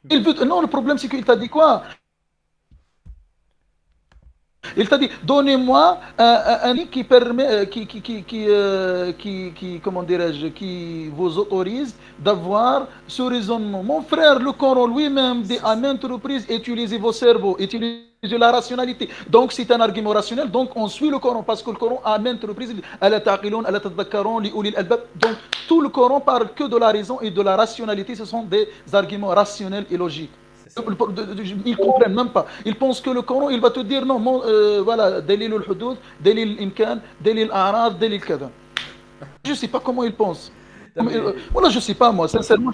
Bien sûr. Non, le problème, c'est qu'il t'a dit quoi? Il t'a dit, donnez-moi un livre qui permet, comment dirais-je, qui vous autorise d'avoir ce raisonnement. Mon frère, le Coran lui-même dit à maintes reprises, utilisez vos cerveaux, utilisez la rationalité. Donc c'est un argument rationnel, donc on suit le Coran, parce que le Coran à maintes reprises dit, Ala ta'qilun, ala tadhakkarun, li ulil albab. Donc tout le Coran parle que de la raison et de la rationalité, ce sont des arguments rationnels et logiques. C'est ça. Ils ne comprennent même pas. Ils pensent que le Coran, il va te dire non, voilà, Dalil al-Hudud, Dalil al-Imkan, Dalil al-A'rad, Dalil kada. Je ne sais pas comment ils pensent. Non, mais Voilà, je ne sais pas, moi, sincèrement.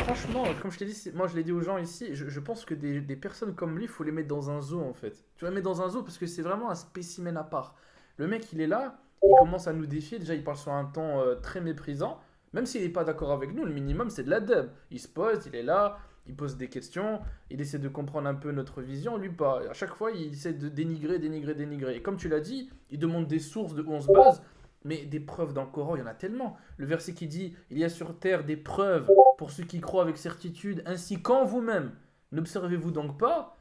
franchement, comme je t'ai dit, moi je l'ai dit aux gens ici, je pense que des personnes comme lui, il faut les mettre dans un zoo en fait. Tu vas les mettre dans un zoo parce que c'est vraiment un spécimen à part. Le mec, il est là, il commence à nous défier. Déjà, il parle sur un ton très méprisant. Même s'il n'est pas d'accord avec nous, le minimum c'est de l'adab. Il se pose, il est là, il pose des questions, il essaie de comprendre un peu notre vision. Lui, pas. À chaque fois, il essaie de dénigrer, dénigrer, dénigrer. Et comme tu l'as dit, il demande des sources de où on se base. Mais des preuves dans le Coran, il y en a tellement. Le verset qui dit il y a sur terre des preuves pour ceux qui croient avec certitude, ainsi qu'en vous-même. N'observez-vous donc pas?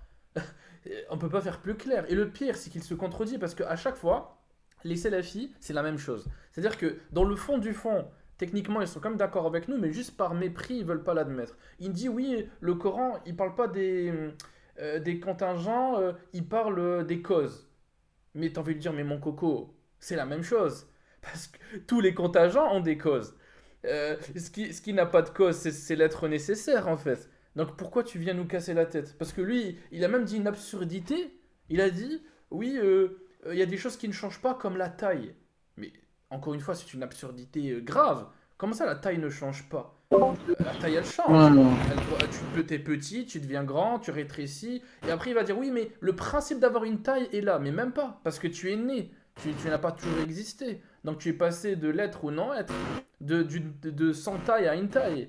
On ne peut pas faire plus clair. Et le pire, c'est qu'il se contredit parce qu'à chaque fois, les salafis, c'est la même chose. C'est-à-dire que dans le fond du fond, techniquement, ils sont quand même d'accord avec nous, mais juste par mépris, ils ne veulent pas l'admettre. Il dit oui, le Coran, il ne parle pas des contingents, il parle des causes. Mais t'as envie de dire, mais mon coco, c'est la même chose. Parce que tous les contingents ont des causes. Ce qui n'a pas de cause, c'est l'être nécessaire en fait. Donc pourquoi tu viens nous casser la tête? Parce que lui, il a même dit une absurdité. Il a dit, oui, il y a des choses qui ne changent pas comme la taille. Mais encore une fois, c'est une absurdité grave. Comment ça, la taille ne change pas? La taille, elle change. Ouais, T'es petit, tu deviens grand, tu rétrécis. Et après, il va dire, oui, mais le principe d'avoir une taille est là. Mais même pas, parce que tu es né. Tu n'as pas toujours existé. Donc tu es passé de l'être au non-être, de sans taille à une taille.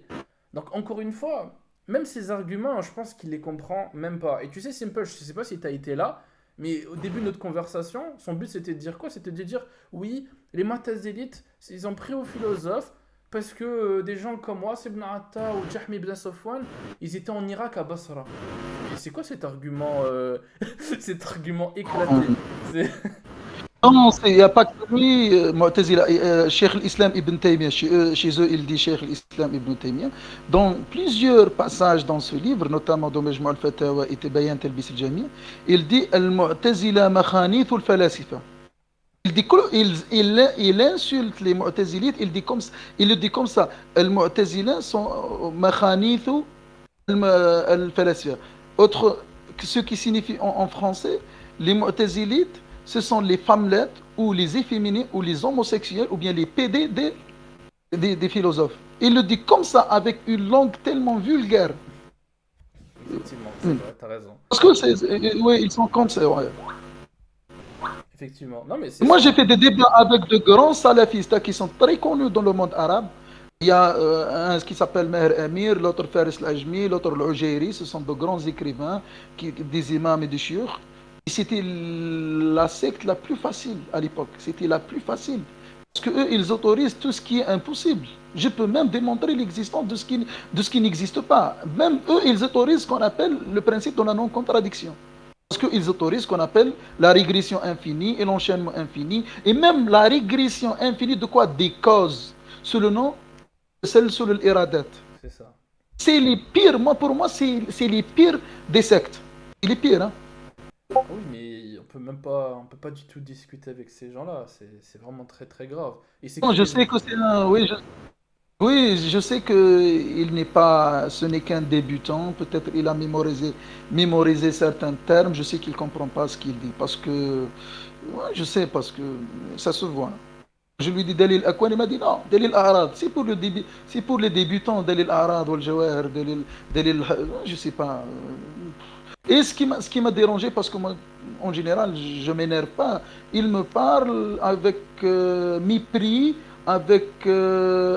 Donc encore une fois, même ces arguments, je pense qu'il les comprend même pas. Et tu sais, Simple, je sais pas si tu as été là, mais au début de notre conversation, son but c'était de dire quoi? C'était de dire, oui, les Mu'tazilites, ils ont pris aux philosophes parce que des gens comme moi, Ibn Atta ou Jahmi ibn Safwan, ils étaient en Irak à Basra. Et c'est quoi cet argument, cet argument éclaté? C'est... Non, il n'y a pas que lui, Mu'tazila, Cheikh l'Islam Ibn Taymiyyah, chez eux, il dit Cheikh l'Islam Ibn Taymiyyah. Dans plusieurs passages dans ce livre, notamment dans Majmu' al-Fatawa et Tibayan Talbis al-Jami', il dit Al-Mu'tazila makhanith al-falasifa. Il insulte les Mu'tazilites, il le dit comme ça. Al-Mu'tazila sont makhanith al-falasifa. Autre, ce qui signifie en français, les Mu'tazilites, ce sont les femmelettes ou les efféminés ou les homosexuels ou bien les PD des philosophes. Il le dit comme ça avec une langue tellement vulgaire. Effectivement, c'est vrai, t'as raison. Parce que ouais, ils sont comme ça. Ouais. Effectivement. Non, mais c'est Moi, ça. j'ai fait des débats avec de grands salafistes qui sont très connus dans le monde arabe. Il y a un qui s'appelle Meher Amir, l'autre Faris al-Ajmi, l'autre al-Ujairi. Ce sont de grands écrivains, des imams et des chiouks. Et c'était la secte la plus facile à l'époque. C'était la plus facile. Parce qu'eux, ils autorisent tout ce qui est impossible. Je peux même démontrer l'existence de ce qui n'existe pas. Même eux, ils autorisent ce qu'on appelle le principe de la non-contradiction. Parce qu'ils autorisent ce qu'on appelle la régression infinie et l'enchaînement infini. Et même la régression infinie de quoi? Des causes. Sous le nom de celle sur l'iradat. C'est ça. C'est les pires. Moi, pour moi, c'est les pires des sectes. C'est les pires, hein. Oui, mais on peut pas du tout discuter avec ces gens-là. C'est vraiment très très grave. Et c'est Non, que je des... sais que c'est un. Oui, je sais que il n'est pas, ce n'est qu'un débutant. Peut-être il a mémorisé certains termes. Je sais qu'il comprend pas ce qu'il dit parce que, ouais, je sais parce que ça se voit. Je lui dis Dalil Akwan, il m'a dit non, Dalil Arad. C'est pour les débutants, Dalil Arad ou Jawahir, Dalil, je sais pas. Et ce qui m'a dérangé, parce que moi, en général, je m'énerve pas. Il me parle avec mépris, avec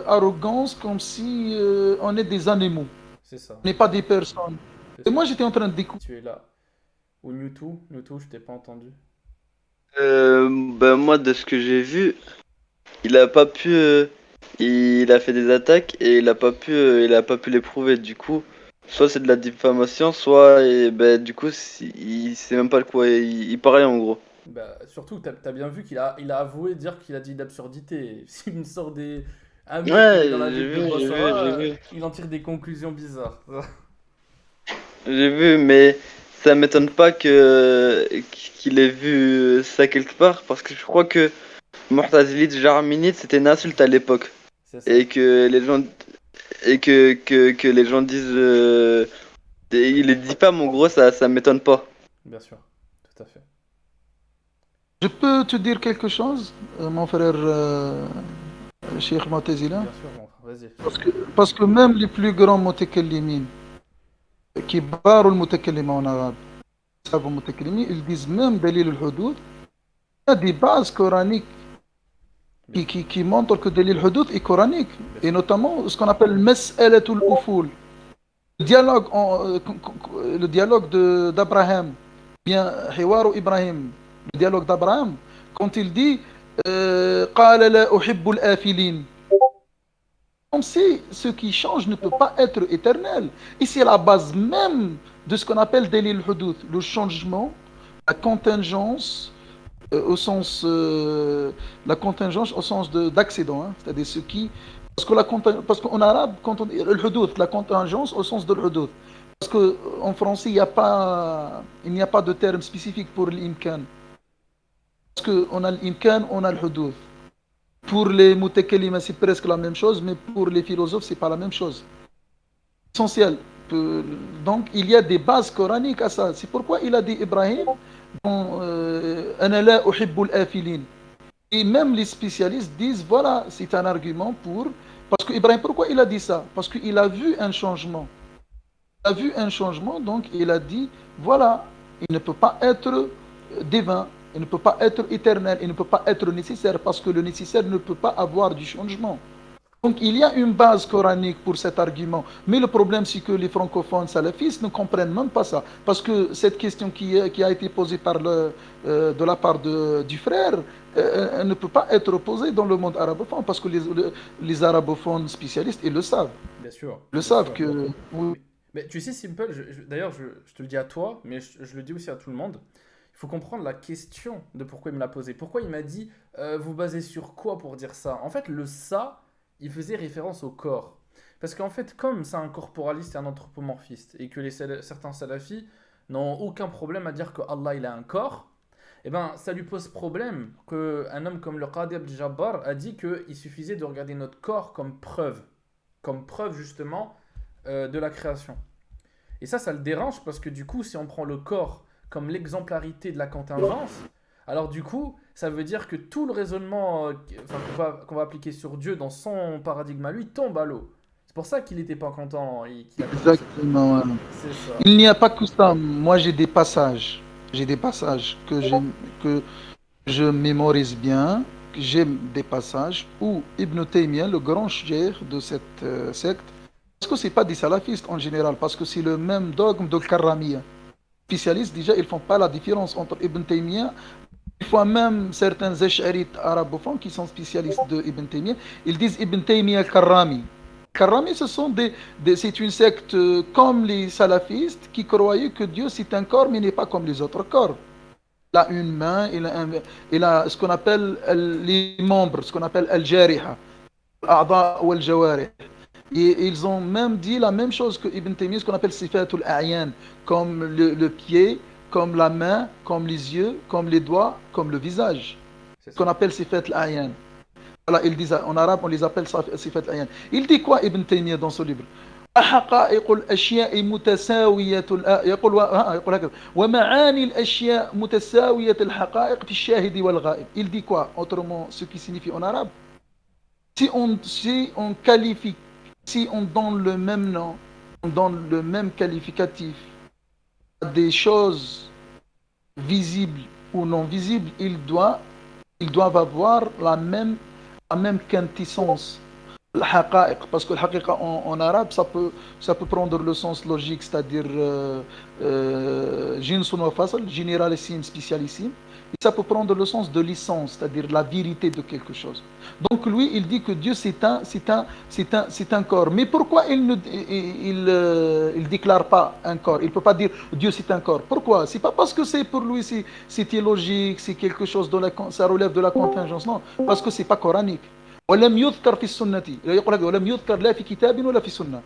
arrogance, comme si on est des animaux, C'est ça. on n'est pas des personnes. C'est Et ça. moi, j'étais en train de découvrir. Tu es là. Ou Mewtwo, je t'ai pas entendu. Ben moi, de ce que j'ai vu, il a pas pu. Il a fait des attaques et il a pas pu les prouver. Du coup, soit c'est de la diffamation, soit et, ben, du coup, il sait même pas de quoi il parlait en gros. Bah, surtout, t'as bien vu il a avoué dire qu'il a dit d'absurdité. S'il me sort des... Un mec qui est Ouais, dans la ville de Basra, j'ai vu. il en tire des conclusions bizarres. J'ai vu, mais ça m'étonne pas qu'il ait vu ça quelque part, parce que je crois que Mu'tazilite, Jarminite, c'était une insulte à l'époque. C'est ça. Et que les gens que les gens disent il les dit pas, mais en gros ça m'étonne pas. Bien sûr. Tout à fait. Je peux te dire quelque chose, mon frère Cheikh Moutazila? Bien sûr, bon, vas-y. Parce que même les plus grands mutakallimin, كبار المتكلمين en arabe, savants mutakallimin, ils disent même Dalil al-Hudud, il y a des bases coraniques qui montrent que Dalil al-Hudud est coranique, et notamment ce qu'on appelle Mas'alatul Uful, le dialogue d'Abraham, bien Hiwaru Ibrahim, le dialogue d'Abraham, quand il dit قال لا أحب الآفلين. On sait, ce qui change ne peut pas être éternel. Et c'est la base même de ce qu'on appelle Dalil al-Hudud, le changement, la contingence la contingence au sens d'accident, hein, c'est-à-dire ce qui, parce qu'en arabe, quand on dit al-Hudud, la contingence au sens de al-Hudud, parce qu'en français il n'y a pas de terme spécifique pour l'imkan, parce qu'on a l'imkan, on a al-Hudud. Pour les mutakallima, c'est presque la même chose, mais pour les philosophes, c'est pas la même chose. Essentiel. Donc, il y a des bases coraniques à ça. C'est pourquoi il a dit Ibrahim dans Ana la uhibbu al-afilin. Et même les spécialistes disent voilà, c'est un argument pour. Parce que Ibrahim, pourquoi il a dit ça? Parce qu'il a vu un changement. Il a vu un changement, donc il a dit voilà, il ne peut pas être divin. Il ne peut pas être éternel, il ne peut pas être nécessaire parce que le nécessaire ne peut pas avoir du changement. Donc il y a une base coranique pour cet argument. Mais le problème, c'est que les francophones salafistes ne comprennent même pas ça. Parce que cette question qui a été posée de la part du frère, elle ne peut pas être posée dans le monde arabophone parce que les arabophones spécialistes, ils le savent. Bien sûr, Ils le bien savent sûr. que... oui, Mais tu sais, Simple, d'ailleurs, je te le dis à toi, mais je le dis aussi à tout le monde. Il faut comprendre la question de pourquoi il me l'a posé. Pourquoi il m'a dit, vous basez sur quoi pour dire ça? En fait, le ça, il faisait référence au corps. Parce qu'en fait, comme c'est un corporaliste et un anthropomorphiste, et que certains salafis n'ont aucun problème à dire que Allah il a un corps, eh ben, ça lui pose problème qu'un homme comme le Qadi Abdel Jabbar a dit qu'il suffisait de regarder notre corps comme preuve justement de la création. Et ça le dérange parce que du coup, si on prend le corps comme l'exemplarité de la contingence, alors du coup, ça veut dire que tout le raisonnement qu'on va appliquer sur Dieu dans son paradigme à lui tombe à l'eau. C'est pour ça qu'il n'était pas content et qu'il a pris cette... exactement. C'est ça. Il n'y a pas que ça. Moi, j'ai des passages. J'ai des passages que je mémorise bien. J'aime des passages où Ibn Taymiyyah, le grand cheikh de cette secte, parce que c'est pas des salafistes en général, parce que c'est le même dogme de Karramiyya. Les spécialistes, déjà, ils font pas la différence entre Ibn Taymiyyah. Des fois même, certains ash'arites arabophones qui sont spécialistes de Ibn Taymiyyah, ils disent Ibn Taymiyyah Karrami. Karrami, c'est une secte comme les salafistes qui croyaient que Dieu c'est un corps mais n'est pas comme les autres corps. Il a une main, il a ce qu'on appelle les membres, ce qu'on appelle al-jariha, al-a'dha ou al-jawarih. Et ils ont même dit la même chose que Ibn Taymiyyah, ce qu'on appelle sifatul a'yan, comme le pied, comme la main, comme les yeux, comme les doigts, comme le visage. C'est Ce qu'on ça. appelle sifatul a'yan. Voilà, ils disent, en arabe, on les appelle sifatul a'yan. Il dit quoi Ibn Taymiyyah dans ce livre حقائق الأشياء متساوية يقول هكذا ومعاني الأشياء متساوية الحقائق في الشاهد والغائب. Il dit quoi autrement, ce qui signifie en arabe, si on qualifie, si on donne le même nom, on donne le même qualificatif à des choses visibles ou non visibles, ils doivent avoir la même quintessence. الحقائق, parce que le haqiqa en arabe, ça peut prendre le sens logique, c'est-à-dire jinsun wa fasl, généralissime, spécialissime. Et ça peut prendre le sens de licence, c'est-à-dire la vérité de quelque chose. Donc lui, il dit que Dieu c'est un corps. Mais pourquoi il déclare pas un corps? Il peut pas dire Dieu c'est un corps. Pourquoi? C'est pas parce que c'est pour lui c'est illogique, c'est quelque chose ça relève de la contingence. Non, parce que c'est pas coranique. ولم يذكر في السنة يقول لك ولم يذكر لا في كتاب ولا في السنة.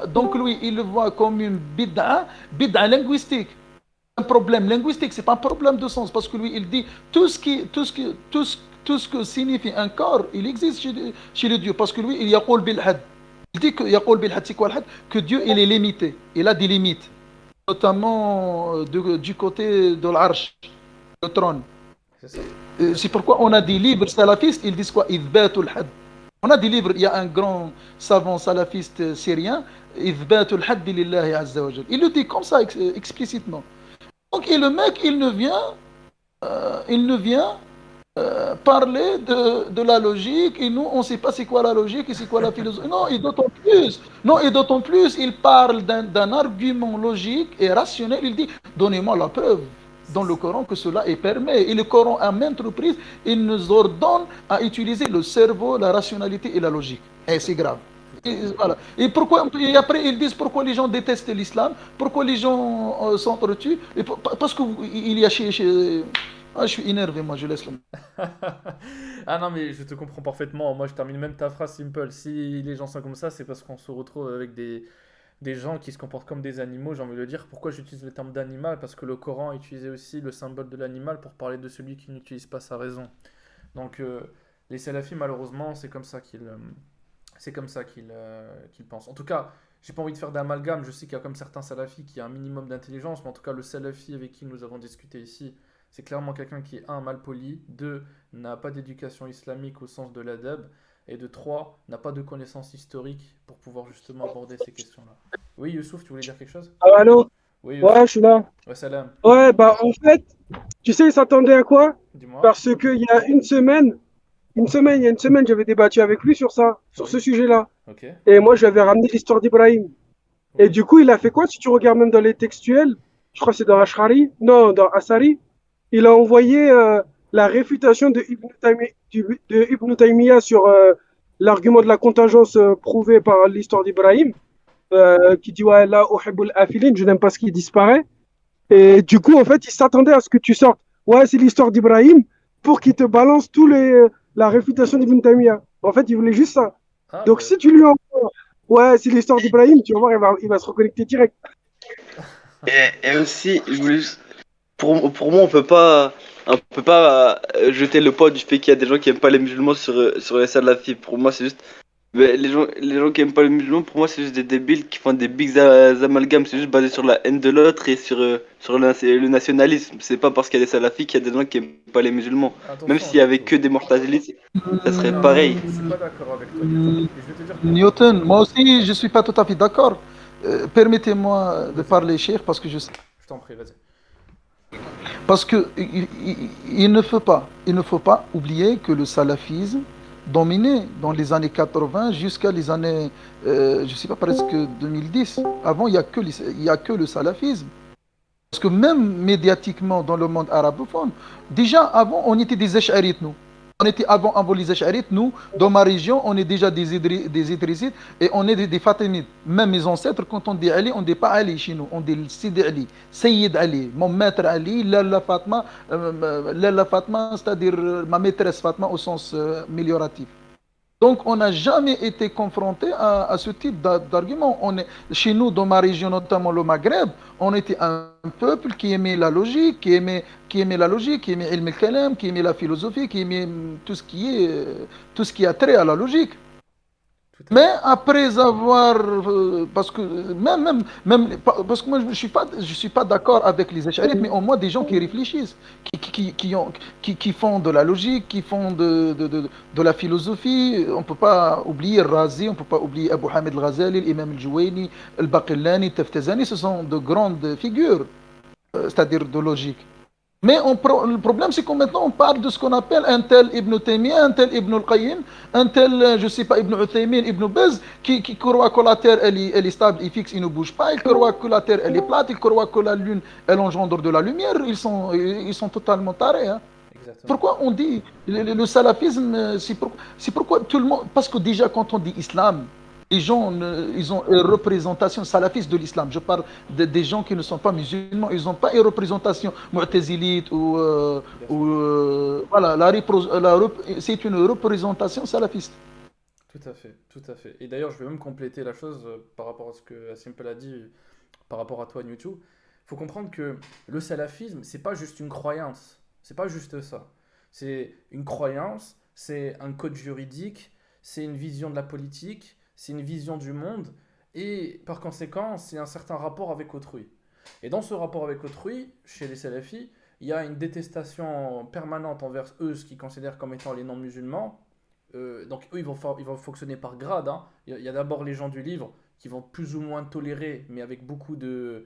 Donc lui il le voit comme une bid'a linguistique, un problème linguistique, c'est pas un problème de sens parce que lui il dit tout ce que signifie un corps il existe chez le Dieu parce que lui il يقول بالحد. Il dit que يقول بالحد, c'est quoi le had? Que Dieu il est limité, il a des limites, notamment du côté de l'arche, le trône. C'est ça. C'est pourquoi on a des livres salafistes, ils disent quoi? Ithbatul had. On a des livres, il y a un grand savant salafiste syrien, Ithbatul had lillahi azza wa jal. Il le dit comme ça explicitement. Donc, et le mec, il ne vient parler de la logique, et nous, on ne sait pas c'est quoi la logique et c'est quoi la philosophie. Non, et d'autant plus, il parle d'un argument logique et rationnel. Il dit, donnez-moi la preuve dans le Coran que cela est permis. Et le Coran, à maintes reprises, il nous ordonne à utiliser le cerveau, la rationalité et la logique. Et c'est grave. Et, voilà. Et après, ils disent pourquoi les gens détestent l'islam, pourquoi les gens s'entretuent. Parce qu'il y a je suis énervé, moi, je laisse le... Ah non, mais je te comprends parfaitement. Moi, je termine même ta phrase simple. Si les gens sont comme ça, c'est parce qu'on se retrouve avec des gens qui se comportent comme des animaux. J'ai envie de le dire. Pourquoi j'utilise le terme d'animal? Parce que le Coran utilisait aussi le symbole de l'animal pour parler de celui qui n'utilise pas sa raison. Donc, les salafis, malheureusement, c'est comme ça qu'ils pensent. En tout cas, j'ai pas envie de faire d'amalgame. Je sais qu'il y a comme certains salafis qui a un minimum d'intelligence, mais en tout cas, le salafi avec qui nous avons discuté ici, c'est clairement quelqu'un qui est, un, mal poli, deux, n'a pas d'éducation islamique au sens de l'adab, et de trois, n'a pas de connaissances historiques pour pouvoir justement aborder ces questions-là. Oui, Youssouf, tu voulais dire quelque chose? Allô? Oui, Ouais, je suis là. ouais, salam. Ouais, bah en fait, tu sais, ils s'attendaient à quoi? Dis-moi. Parce qu'il y a il y a une semaine, j'avais débattu avec lui sur ça, sur ce Oui, sujet-là. ok. Et moi, je lui avais ramené l'histoire d'Ibrahim. Et Oui. du coup, il a fait quoi? Si tu regardes même dans les textuels, je crois que c'est dans Ash'ari, non, dans Asari, il a envoyé la réfutation de Ibn Taymiyyah sur l'argument de la contingence prouvé par l'histoire d'Ibrahim, qui dit ouais, là, Uhibbul Afilin, je n'aime pas ce qui disparaît. Et du coup, en fait, il s'attendait à ce que tu sortes. Ouais, c'est l'histoire d'Ibrahim pour qu'il te balance la réfutation d'Ibn Taymiyyah. En fait, il voulait juste ça. Ah, Donc, ben. si tu lui envoies, ouais, c'est l'histoire d'Ibrahim, tu vas voir, il va se reconnecter direct. Et aussi, je voulais juste- pour moi, on peut pas jeter le poids du fait qu'il y a des gens qui aiment pas les musulmans sur les salafis. Pour moi, c'est juste. Mais les gens qui aiment pas les musulmans, pour moi, c'est juste des débiles qui font des bigs amalgames. C'est juste basé sur la haine de l'autre et sur le nationalisme. C'est pas parce qu'il y a des salafis qu'il y a des gens qui aiment pas les musulmans. Même Attention, s'il y avait Newton. que des mortalités, ça serait Non, pareil. je suis pas d'accord avec toi, Newton. Et je vais te dire pourquoi. Newton, moi aussi, je ne suis pas tout à fait d'accord. Permettez-moi de Vas-y, parler, cher, parce que je sais. je t'en prie, vas-y. Parce que il ne faut pas oublier que le salafisme dominait dans les années 80 jusqu'à les années, je sais pas, presque 2010. Avant, il y a que le salafisme. Parce que même médiatiquement dans le monde arabophone, déjà avant, on était des Ash'arites, nous. On était avant les Ash'arites, nous, dans ma région, on est déjà des Idrissites et on est des Fatimides. Même mes ancêtres, quand on dit Ali, on ne dit pas Ali chez nous, on dit Sidi Ali, Sayyid Ali, mon maître Ali, Lalla Fatma, c'est-à-dire ma maîtresse Fatma au sens amélioratif. Donc, on n'a jamais été confronté à ce type d'argument. Chez nous, dans ma région, notamment le Maghreb, on était un peuple qui aimait la logique, qui aimait Ilm al-Kalam, qui aimait la philosophie, qui aimait tout ce qui a trait à la logique. Tout à Mais fait. après avoir, parce que parce que moi je suis pas d'accord avec les Ash'arites, mais au moins des gens qui réfléchissent, qui font de la logique, qui font de la philosophie. On peut pas oublier Razi, on peut pas oublier Abu Hamid al-Ghazali, l'imam al-Juwayni, al-Baqillani, Taftazani, ce sont de grandes figures, c'est-à-dire de logique. Mais le problème, c'est que maintenant, on parle de ce qu'on appelle un tel Ibn Taymiyyah, un tel Ibn al-Qayyim, un tel, je ne sais pas, Ibn Uthaymin, Ibn Baz, qui croit que la Terre, elle est stable, elle est fixe, il ne bouge pas. Il croit que la Terre, elle est plate. Il croit que la Lune, elle engendre de la lumière. Ils sont totalement tarés. Hein. Exactement. Pourquoi on dit le salafisme, c'est pourquoi tout le monde. Parce que déjà, quand on dit islam, les gens, ils ont une représentation salafiste de l'islam. Je parle des gens qui ne sont pas musulmans. Ils n'ont pas une représentation mu'tazilite ou. Bien sûr. Voilà, c'est une représentation salafiste. Tout à fait, tout à fait. Et d'ailleurs, je vais même compléter la chose par rapport à ce que Simple a dit, par rapport à toi, Newtou. Il faut comprendre que le salafisme, c'est pas juste une croyance. C'est pas juste ça. C'est une croyance, c'est un code juridique, c'est une vision de la politique, c'est une vision du monde, et par conséquent, c'est un certain rapport avec autrui. Et dans ce rapport avec autrui, chez les salafis, il y a une détestation permanente envers eux, ce qu'ils considèrent comme étant les non-musulmans. Donc eux, ils vont fonctionner par grade. Hein. Il y a d'abord les gens du livre qui vont plus ou moins tolérer, mais avec beaucoup de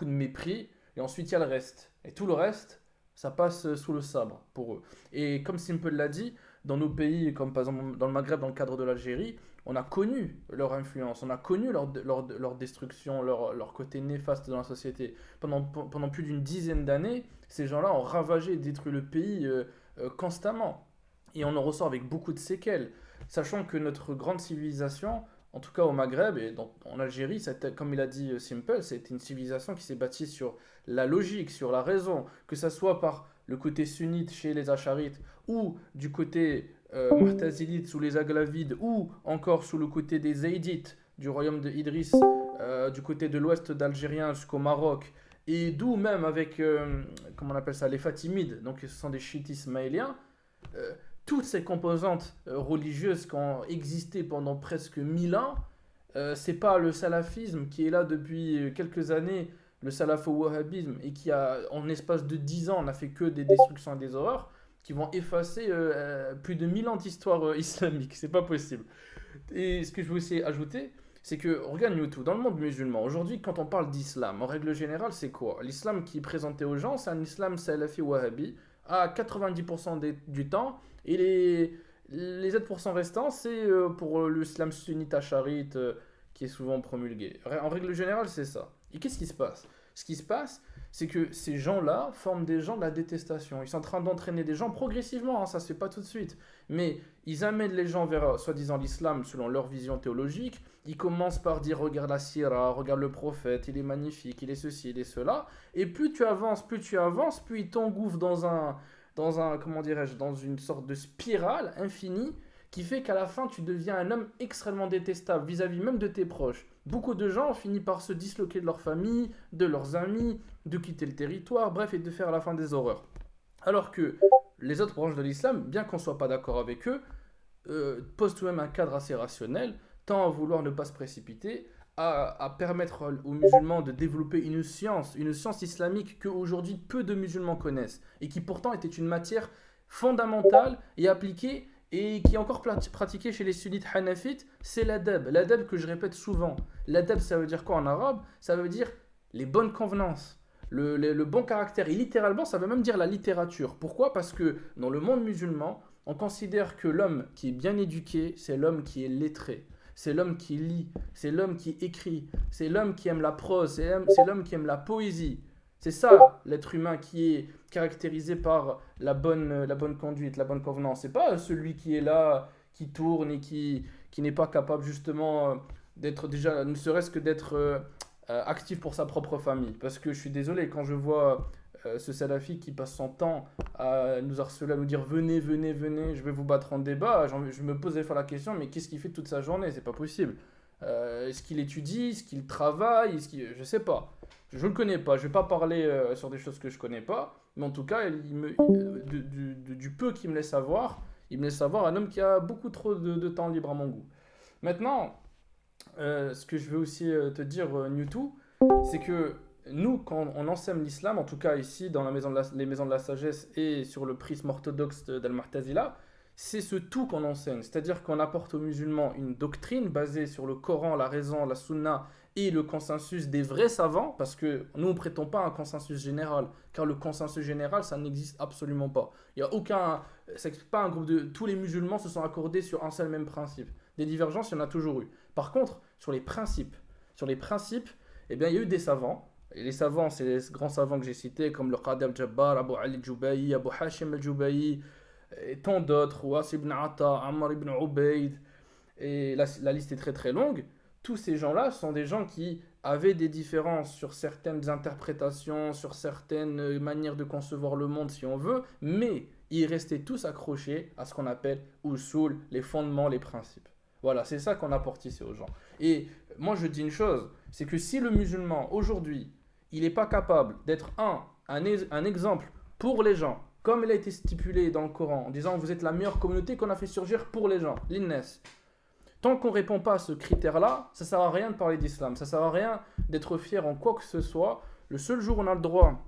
mépris. Et ensuite, il y a le reste. Et tout le reste, ça passe sous le sabre pour eux. Et comme Simple l'a dit, dans nos pays, comme par exemple dans le Maghreb, dans le cadre de l'Algérie, on a connu leur influence, on a connu leur destruction, leur côté néfaste dans la société. Pendant plus d'une dizaine d'années, ces gens-là ont ravagé et détruit le pays constamment. Et on en ressort avec beaucoup de séquelles. Sachant que notre grande civilisation, en tout cas au Maghreb et en Algérie, comme il a dit Simple, c'est une civilisation qui s'est bâtie sur la logique, sur la raison, que ce soit par le côté sunnite chez les Acharites, ou du côté Mu'tazilite sous les Aghlavides, ou encore sous le côté des Zaydites du royaume de Idriss, du côté de l'ouest d'Algérien jusqu'au Maroc, et d'où même avec, comment on appelle ça, les Fatimides, donc ce sont des chiites ismaéliens, euh, toutes ces composantes religieuses qui ont existé pendant presque 1000 ans, c'est pas le salafisme qui est là depuis quelques années, le salafo-wahhabisme, et qui a, en espace de 10 ans, n'a fait que des destructions et des horreurs, qui vont effacer plus de 1000 ans d'histoire islamique. C'est pas possible. Et ce que je veux aussi ajouter, c'est que, regarde YouTube, dans le monde musulman, aujourd'hui, quand on parle d'islam, en règle générale, c'est quoi? L'islam qui est présenté aux gens, c'est un islam salafi wahhabi, à 90% du temps, et les 7% restants, c'est pour l'islam sunnite acharite qui est souvent promulgué. En règle générale, c'est ça. Et qu'est-ce qui se passe? Ce qui se passe, c'est que ces gens-là forment des gens de la détestation. Ils sont en train d'entraîner des gens progressivement, hein, ça se fait pas tout de suite. Mais ils amènent les gens vers, soi-disant, l'islam selon leur vision théologique. Ils commencent par dire, regarde la sira, regarde le prophète, il est magnifique, il est ceci, il est cela. Et plus tu avances, plus ils t'engouffrent comment dirais-je, dans une sorte de spirale infinie qui fait qu'à la fin, tu deviens un homme extrêmement détestable vis-à-vis même de tes proches. Beaucoup de gens ont fini par se disloquer de leur famille, de leurs amis, de quitter le territoire, bref, et de faire à la fin des horreurs. Alors que les autres branches de l'islam, bien qu'on ne soit pas d'accord avec eux, posent tout de même un cadre assez rationnel, tant à vouloir ne pas se précipiter, à permettre aux musulmans de développer une science islamique qu'aujourd'hui peu de musulmans connaissent, et qui pourtant était une matière fondamentale et appliquée, et qui est encore pratiquée chez les sunnites hanafites, c'est l'adab. L'adab que je répète souvent. L'adab, ça veut dire quoi en arabe? Ça veut dire les bonnes convenances, le bon caractère. Et littéralement, ça veut même dire la littérature. Pourquoi? Parce que dans le monde musulman, on considère que l'homme qui est bien éduqué, c'est l'homme qui est lettré. C'est l'homme qui lit, c'est l'homme qui écrit, c'est l'homme qui aime la prose, c'est l'homme qui aime la poésie. C'est ça, l'être humain qui est caractérisé par la bonne conduite, la bonne convenance. C'est pas celui qui est là, qui tourne et qui n'est pas capable justement d'être déjà, ne serait-ce que d'être actif pour sa propre famille. Parce que je suis désolé, quand je vois ce salafi qui passe son temps à nous harceler, à nous dire venez, venez, venez, je vais vous battre en débat, je me pose des fois la question, mais qu'est-ce qu'il fait toute sa journée? C'est pas possible. Est-ce qu'il étudie? Est-ce qu'il travaille? Je sais pas. Je le connais pas. Je vais pas parler sur des choses que je connais pas. Mais en tout cas, du peu qu'il me laisse savoir, il me laisse savoir un homme qui a beaucoup trop de temps libre à mon goût. Maintenant, ce que je veux aussi te dire, Newtou, c'est que nous, quand on enseigne l'islam, en tout cas ici dans les maisons de la sagesse et sur le prisme orthodoxe d'Al-Mu'tazila, c'est ce tout qu'on enseigne. C'est-à-dire qu'on apporte aux musulmans une doctrine basée sur le Coran, la raison, la sunna et le consensus des vrais savants, parce que nous ne prêtons pas un consensus général, car le consensus général, ça n'existe absolument pas. Il y a aucun, c'est pas un groupe de, tous les musulmans se sont accordés sur un seul même principe. Des divergences, il y en a toujours eu. Par contre, sur les principes, eh bien, il y a eu des savants. Et les savants, c'est les grands savants que j'ai cités, comme le Qadi al-Jabbar, Abu Ali al-Jubayi, Abu Hashim al-Jubayi, et tant d'autres, Ouas ibn Atta, Ammar ibn Ubayd, et la liste est très très longue. Tous ces gens-là sont des gens qui avaient des différences sur certaines interprétations, sur certaines manières de concevoir le monde, si on veut, mais ils restaient tous accrochés à ce qu'on appelle usul, les fondements, les principes. Voilà, c'est ça qu'on apporte ici aux gens. Et moi, je dis une chose, c'est que si le musulman, aujourd'hui, il n'est pas capable d'être un exemple pour les gens, comme il a été stipulé dans le Coran, en disant vous êtes la meilleure communauté qu'on a fait surgir pour les gens, l'innes. Tant qu'on ne répond pas à ce critère-là, ça ne sert à rien de parler d'islam, ça ne sert à rien d'être fier en quoi que ce soit. Le seul jour où on a le droit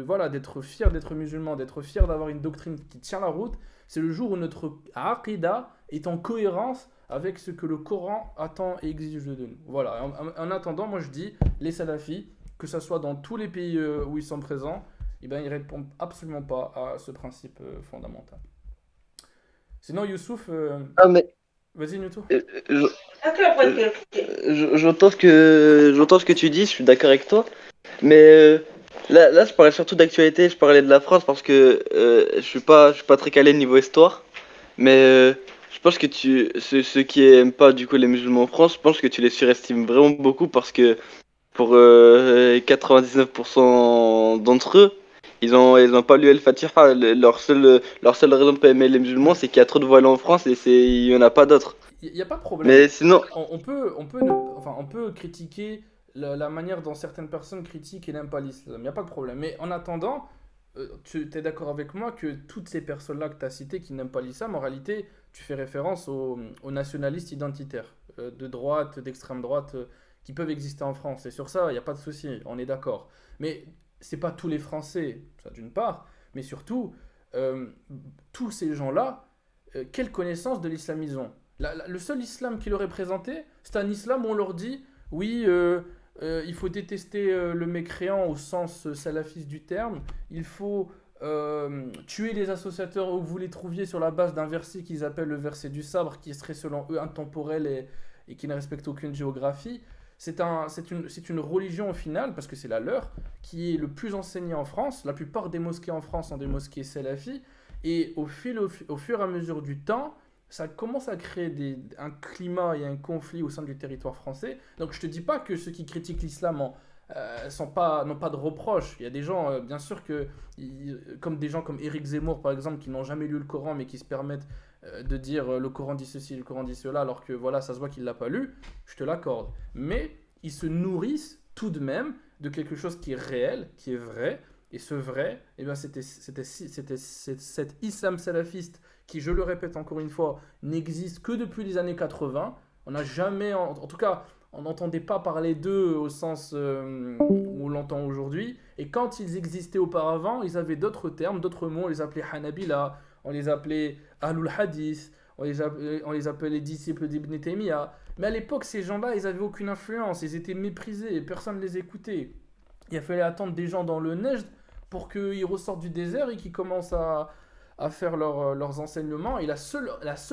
voilà, d'être fier d'être musulman, d'être fier d'avoir une doctrine qui tient la route, c'est le jour où notre aqidah est en cohérence avec ce que le Coran attend et exige de nous. Voilà, en attendant, moi je dis, les salafis, que ce soit dans tous les pays où ils sont présents, eh ben, ils ne répondent absolument pas à ce principe fondamental. Sinon, Youssouf, Ah, mais vas-y, Newtou. j'entends ce que tu dis, je suis d'accord avec toi. Mais là, je parlais surtout d'actualité, je parlais de la France parce que je suis pas très calé niveau histoire. Mais je pense que ceux qui aiment pas du coup les musulmans en France, je pense que tu les surestimes vraiment beaucoup parce que pour 99% d'entre eux, ils ont pas lu Al-Fatiha. Leur seule raison de pas aimer les musulmans, c'est qu'il y a trop de voiles en France et il y en a pas d'autres. Il n'y a pas de problème. Mais sinon, On peut critiquer la manière dont certaines personnes critiquent et n'aiment pas l'islam. Il n'y a pas de problème. Mais en attendant, tu es d'accord avec moi que toutes ces personnes-là que tu as citées qui n'aiment pas l'islam, en réalité, tu fais référence aux nationalistes identitaires, de droite, d'extrême droite, qui peuvent exister en France. Et sur ça, il n'y a pas de souci, on est d'accord. Mais c'est pas tous les Français, ça d'une part, mais surtout, tous ces gens-là, quelle connaissance de l'islam ils ont? Le seul islam qui leur est présenté, c'est un islam où on leur dit oui, il faut détester le mécréant au sens salafiste du terme, il faut tuer les associateurs où vous les trouviez sur la base d'un verset qu'ils appellent le verset du sabre, qui serait selon eux intemporel et qui ne respecte aucune géographie. C'est une religion au final, parce que c'est la leur, qui est le plus enseignée en France. La plupart des mosquées en France sont des mosquées salafis. Et au fur et à mesure du temps, ça commence à créer un climat et un conflit au sein du territoire français. Donc je te dis pas que ceux qui critiquent l'islam n'ont pas de reproches. Il y a des gens, bien sûr, comme des gens comme Éric Zemmour, par exemple, qui n'ont jamais lu le Coran, mais qui se permettent de dire le Coran dit ceci, le Coran dit cela, alors que voilà, ça se voit qu'il ne l'a pas lu, je te l'accorde. Mais ils se nourrissent tout de même de quelque chose qui est réel, qui est vrai. Et ce vrai, eh bien, c'était cet islam salafiste qui, je le répète encore une fois, n'existe que depuis les années 80. On n'a jamais, en tout cas, on n'entendait pas parler d'eux au sens où on l'entend aujourd'hui. Et quand ils existaient auparavant, ils avaient d'autres termes, d'autres mots. On les appelait Hanabila, on les appelait Ahlul Hadith, on les appelait les disciples d'Ibn Taymiyyah. Mais à l'époque, ces gens-là, ils n'avaient aucune influence, ils étaient méprisés, personne ne les écoutait. Il a fallu attendre des gens dans le Nejd pour qu'ils ressortent du désert et qu'ils commencent à faire leurs enseignements. Et la seule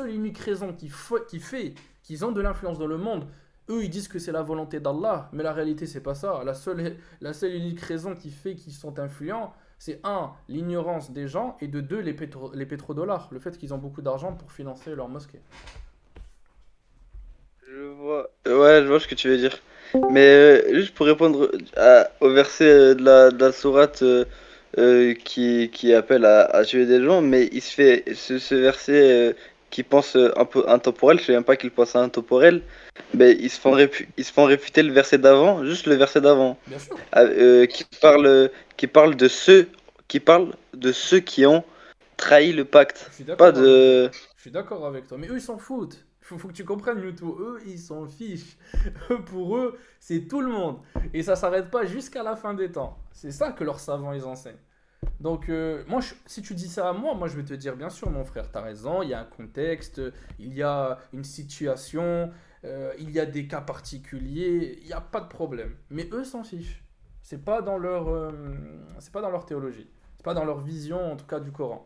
et unique raison qui fait qu'ils ont de l'influence dans le monde, eux ils disent que c'est la volonté d'Allah, mais la réalité c'est pas ça. La seule et unique raison qui fait qu'ils sont influents, c'est l'ignorance des gens, et de deux, les pétrodollars, le fait qu'ils ont beaucoup d'argent pour financer leur mosquée. Ouais, je vois ce que tu veux dire. Mais juste pour répondre au verset de la sourate qui appelle à tuer des gens, mais il se fait ce verset qui pense un peu intemporel, je sais même pas qu'il pense à intemporel, mais ils se font réfuter le verset d'avant, juste le verset d'avant, Bien sûr. qui parle de ceux qui ont trahi le pacte, Je suis d'accord pas avec toi. de. Je suis d'accord avec toi. Mais eux, ils s'en foutent. Faut que tu comprennes, Mewtwo. Eux, ils s'en fichent. Pour eux, c'est tout le monde. Et ça s'arrête pas jusqu'à la fin des temps. C'est ça que leurs savants, ils enseignent. Donc, si tu dis ça à moi, je vais te dire, bien sûr, mon frère, t'as raison. Il y a un contexte, il y a une situation, il y a des cas particuliers. Il n'y a pas de problème. Mais eux s'en fichent. C'est pas dans leur théologie. C'est pas dans leur vision, en tout cas, du Coran.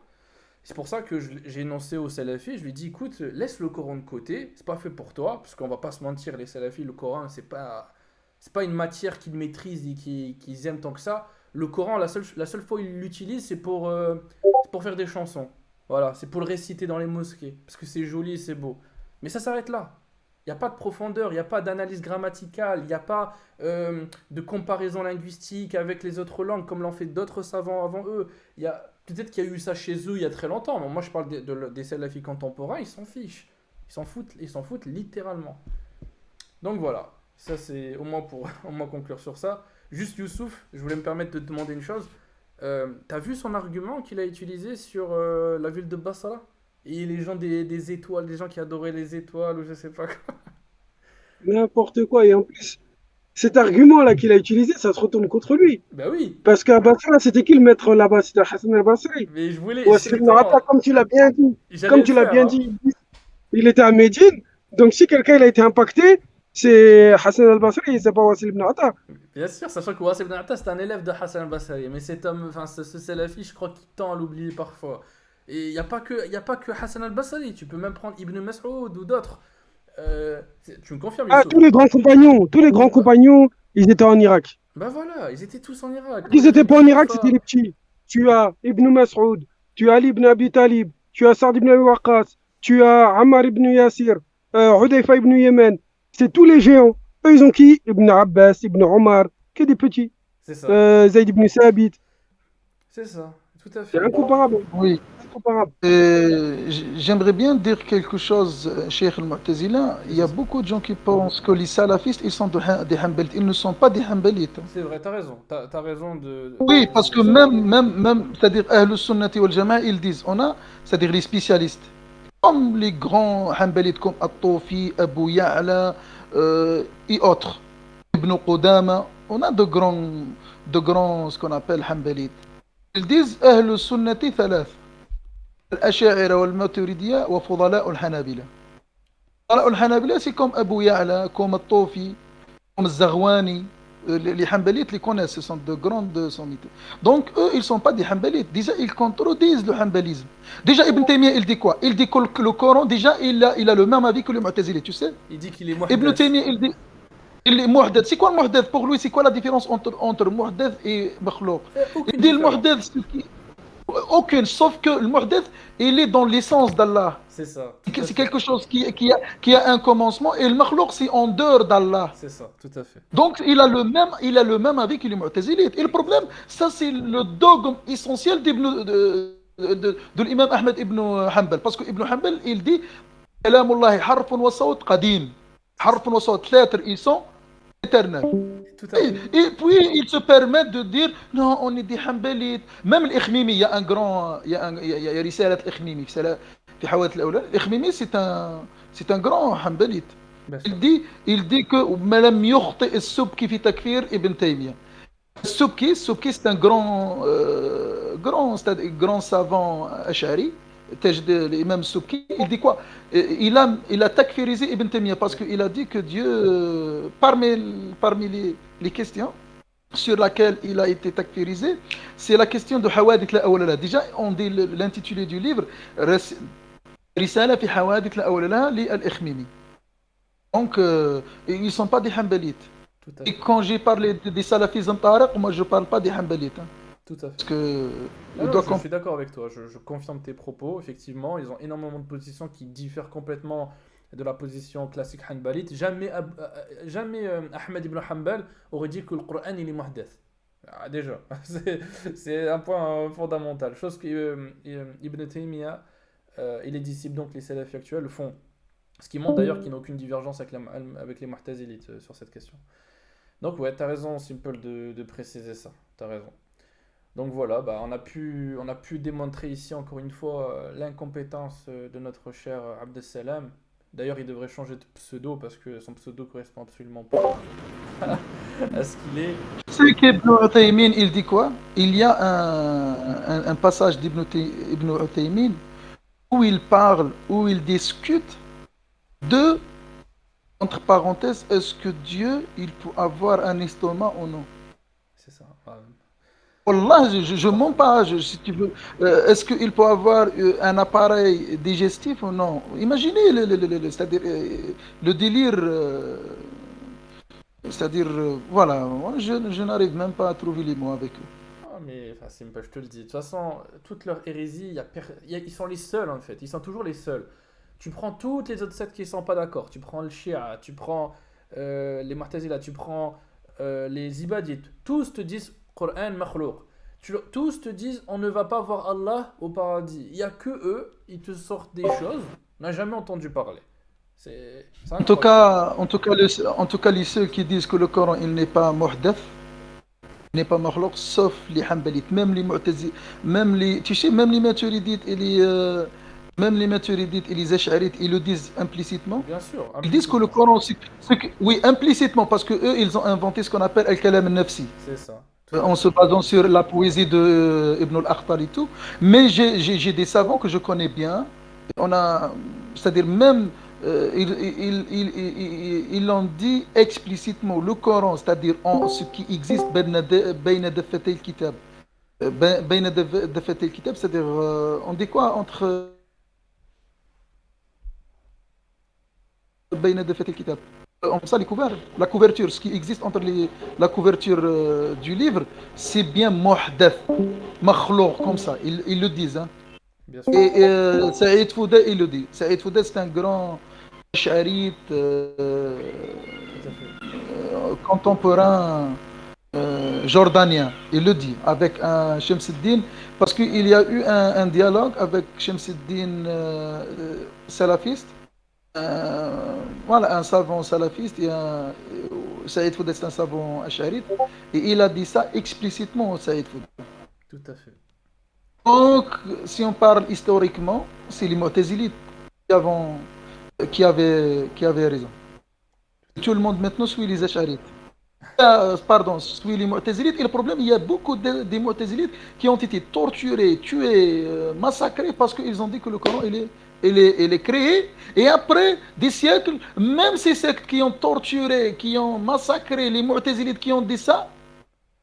C'est pour ça que j'ai énoncé aux salafis, je lui ai dit, écoute, laisse le Coran de côté, c'est pas fait pour toi, parce qu'on va pas se mentir, les salafis, le Coran, c'est pas une matière qu'ils maîtrisent et qu'ils aiment tant que ça. Le Coran, la seule fois où ils l'utilisent, c'est pour faire des chansons. Voilà, c'est pour le réciter dans les mosquées, parce que c'est joli et c'est beau. Mais ça s'arrête là. Il n'y a pas de profondeur, il n'y a pas d'analyse grammaticale, il n'y a pas de comparaison linguistique avec les autres langues, comme l'ont fait d'autres savants avant eux. Peut-être qu'il y a eu ça chez eux il y a très longtemps, mais moi je parle des salafis contemporains, ils s'en fichent. Ils s'en foutent littéralement. Donc voilà, ça c'est au moins pour conclure sur ça. Juste Youssouf, je voulais me permettre de te demander une chose. T'as vu son argument qu'il a utilisé sur la ville de Basra? Et les gens des étoiles, des gens qui adoraient les étoiles ou je sais pas quoi. N'importe quoi. Et en plus, cet argument-là qu'il a utilisé, ça se retourne contre lui. Ben oui, Parce qu'à Basra, c'était qui le maître là-bas? C'était Hassan al-Basri. mais je voulais Wassil ibn Atta, comme tu l'as bien dit. j'allais Comme le tu l'as faire, bien hein. dit, il était à Médine. Donc si quelqu'un il a été impacté, c'est Hassan al-Basri, c'est pas Wassil ibn Atta. Bien sûr, sachant que Wassim ibn Atta, c'est un élève de Hassan al-Basri, mais cet homme, enfin ce salafi, je crois qu'il tend à l'oublier parfois. Et il n'y a pas que Hassan al-Basri, tu peux même prendre Ibn Mas'ud ou d'autres. Tu me confirmes, Ah, Youssouf? tous les grands compagnons, ils étaient en Irak. Ben voilà, ils étaient tous en Irak. Ils n'étaient pas en Irak, c'était les petits. Tu as Ibn Mas'ud, tu as Ali ibn Abi Talib, tu as Sa'd ibn Abi Waqqas, tu as Ammar ibn Yasir, Hudayfa ibn Yemen. C'est tous les géants. Eux, ils ont qui? Ibn Abbas, Ibn Omar, que des petits. C'est ça, Zayd ibn Sabit. c'est ça, tout à C'est fait. incomparable. Oui. Incomparable. J'aimerais bien dire quelque chose, Cheikh al-Mu'tazila. Il y a beaucoup de gens qui pensent que les salafistes, ils sont des hanbalites. Ils ne sont pas des hanbalites. C'est vrai, t'as raison. T'as raison de. Oui, parce que même c'est-à-dire Ahl Sunnati wal Jama'a, ils disent, c'est-à-dire les spécialistes, comme les grands hanbalites comme At-Tufi, Abu Ya'la et autres, Ibn Qudama, on a de grands, ce qu'on appelle hanbalites. Ils disent Ahl Sunnati thalath. الأشاعرة والماتريدية وفضلاء الحنابلة. Voilà, الحنابلة c'est comme Abu Ya'la, comme Al-Tofi, comme Zaghwani. Les Hanbalites les connaissent, ce sont de grandes sommités. Donc eux, ils ne sont pas des Hanbalites. Déjà, ils contredisent le Hanbalisme. Déjà, Ibn Taymiyyah, il dit quoi? Il dit que le Coran, déjà, il a le même avis que le Mu'tazili, tu sais? Il dit qu'il est Ibn muhdath. Taymiyyah, il est muhdath. C'est quoi le muhdath pour lui? C'est quoi la différence entre muhdath et makhlouq? Aucune Il dit le différence. muhdath, aucune, sauf que le muhdath, il est dans l'essence d'Allah. C'est ça. Tout à C'est fait. quelque chose qui a un commencement, et le makhlouq, c'est en dehors d'Allah. C'est ça, tout à fait. Donc, il a le même avis que les Mu'tazilites. Et le problème, ça, c'est le dogme essentiel de l'imam Ahmed ibn Hanbal. Parce que Ibn Hanbal, il dit Kalamullahi harfun wa sawt qadim. Harfun wa sawt, lettres, ils sont éternels. Tout à fait. Et puis, ils se permettent de dire non, on est des Hanbalites. Même l'Ikhmimi, il y a un grand. Il y a Risalat l'Ikhmimi. في حوادث الأولاد الإخميمي c'est un grand hanbalite. Bien sûr. Il dit que ما لم يخطئ السبكي في تكفير ابن تيمية. السبكي c'est un grand savant ash'ari. تجد l'imam Subki, il dit quoi? Il a takfirisé Ibn Taymiyyah parce qu'il a dit que Dieu, parmi les questions sur laquelle il a été takfirisé, c'est la question de Hawadith al-Awlala. Déjà, on dit l'intitulé du livre, Risala fi Hawadith al-Awlala li al-Ikhmimi. Donc, ils ne sont pas des Hanbalites. Tout à Et fait. quand j'ai parlé des salafisme Tariq, moi je ne parle pas des Hanbalites. Tout à fait. Parce que Ah on non, doit je suis d'accord avec toi, je confirme tes propos, effectivement, ils ont énormément de positions qui diffèrent complètement de la position classique hanbalite. Jamais Ahmed ibn Hanbal aurait dit que le Coran il est muhdath. Ah, déjà, c'est un point fondamental. Chose que Ibn Taymiyyah et les disciples, donc les salafis actuels, le font. Ce qui montre d'ailleurs qu'il n'y a aucune divergence avec les mu'tazilites sur cette question. Donc ouais, t'as raison, Simple, de préciser ça, t'as raison. Donc voilà, bah, on a pu démontrer ici encore une fois l'incompétence de notre cher Abdessalam. D'ailleurs, il devrait changer de pseudo parce que son pseudo correspond absolument pas à ce qu'il est. c'est qu'Ibn Uthaymin, il dit quoi? Il y a un passage d'Ibn Uthaymin où il parle, où il discute de, entre parenthèses, est-ce que Dieu, il peut avoir un estomac ou non? C'est ça. Ouais. Wallah, je mens pas, si tu veux. Est-ce qu'il peut avoir un appareil digestif ou non? Imaginez c'est-à-dire, le délire, c'est-à-dire, voilà, moi, je n'arrive même pas à trouver les mots avec eux. Ah, mais enfin, Simple, je te le dis. De toute façon, toute leur hérésie, ils sont les seuls en fait. Ils sont toujours les seuls. Tu prends toutes les autres sectes qui ne sont pas d'accord. Tu prends le Shia, tu prends les Mu'tazila, tu prends les Ibadites. Tous te disent Coran makhlouq. Tous te disent on ne va pas voir Allah au paradis. Il n'y a que eux, ils te sortent des choses. On n'a jamais entendu parler. C'est En tout incroyable. cas, les ceux qui disent que le Coran il n'est pas muhdath, n'est pas makhlouq, sauf les Hanbalites, même les Mu'tazili, tu sais, même les Maturidites et les Ash'arites, ils le disent implicitement. Bien sûr, Ils disent que le implicitement. Coran, oui, implicitement, parce que eux, ils ont inventé ce qu'on appelle al-kalam al-nafsi, C'est ça. Tout à en fait. se basant sur la poésie de Ibn al-Akhtar et tout. Mais j'ai des savants que je connais bien. On a, c'est-à-dire même, ils l'ont dit explicitement, le Coran, c'est-à-dire ce qui existe bayna daffatay al-kitab. Bayna daffatay al-kitab, c'est-à-dire, on dit quoi entre bayna daffatay al-kitab? Ça, la couverture, ce qui existe entre la couverture du livre, c'est bien muhdath, makhlouq, comme ça, ils le disent. Hein. Bien sûr. Et Saïd Fouda, il le dit. Saïd Fouda, c'est un grand charite Tout à fait. contemporain jordanien. Il le dit avec un Shamsuddin, parce qu'il y a eu un dialogue avec Shamsuddin salafiste. Voilà, un savant salafiste et Saïd Fouda, c'est un savant acharite. Et il a dit ça explicitement, Saïd Fouda. Tout à fait. Donc, si on parle historiquement, c'est les Mu'tazilites qui avaient raison. Tout le monde maintenant suit les Ash'arites. Pardon, suit les Mu'tazilites. Et le problème, il y a beaucoup des Mu'tazilites qui ont été torturés, tués, massacrés parce qu'ils ont dit que le Coran il est elle est créée, et après des siècles, même ces sectes qui ont torturé, qui ont massacré les Mu'tazilites qui ont dit ça,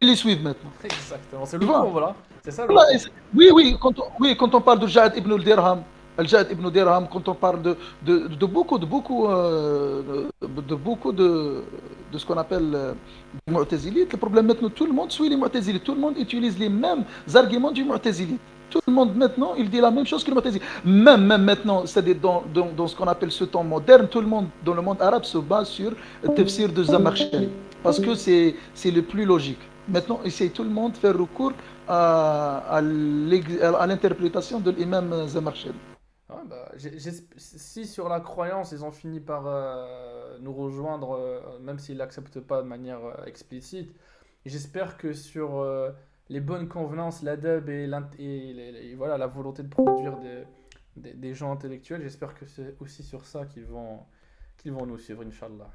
ils les suivent maintenant. Exactement, c'est Tu le vois? point, voilà. C'est ça le Voilà, point. oui, oui, quand on parle de Ja'ad ibn al-Dirham, Al-Ja'ad ibn al-Dirham, quand on parle de beaucoup de ce qu'on appelle du Mu'tazilite, le problème maintenant, tout le monde suit les Mu'tazilites, tout le monde utilise les mêmes arguments du Mu'tazilite. Tout le monde maintenant, il dit la même chose que le Mu'tazilite. Même maintenant, c'est-à-dire dans ce qu'on appelle ce temps moderne, tout le monde dans le monde arabe se base sur le tafsir de Zamakhshari, parce que c'est le plus logique. Maintenant, essaye tout le monde de faire recours à l'interprétation de l'imam Zamarchel. Ouais, bah, si sur la croyance ils ont fini par nous rejoindre, même s'ils l'acceptent pas de manière explicite, j'espère que sur les bonnes convenances, l'adab et voilà, la volonté de produire des gens intellectuels, j'espère que c'est aussi sur ça qu'ils vont nous suivre, Inch'Allah.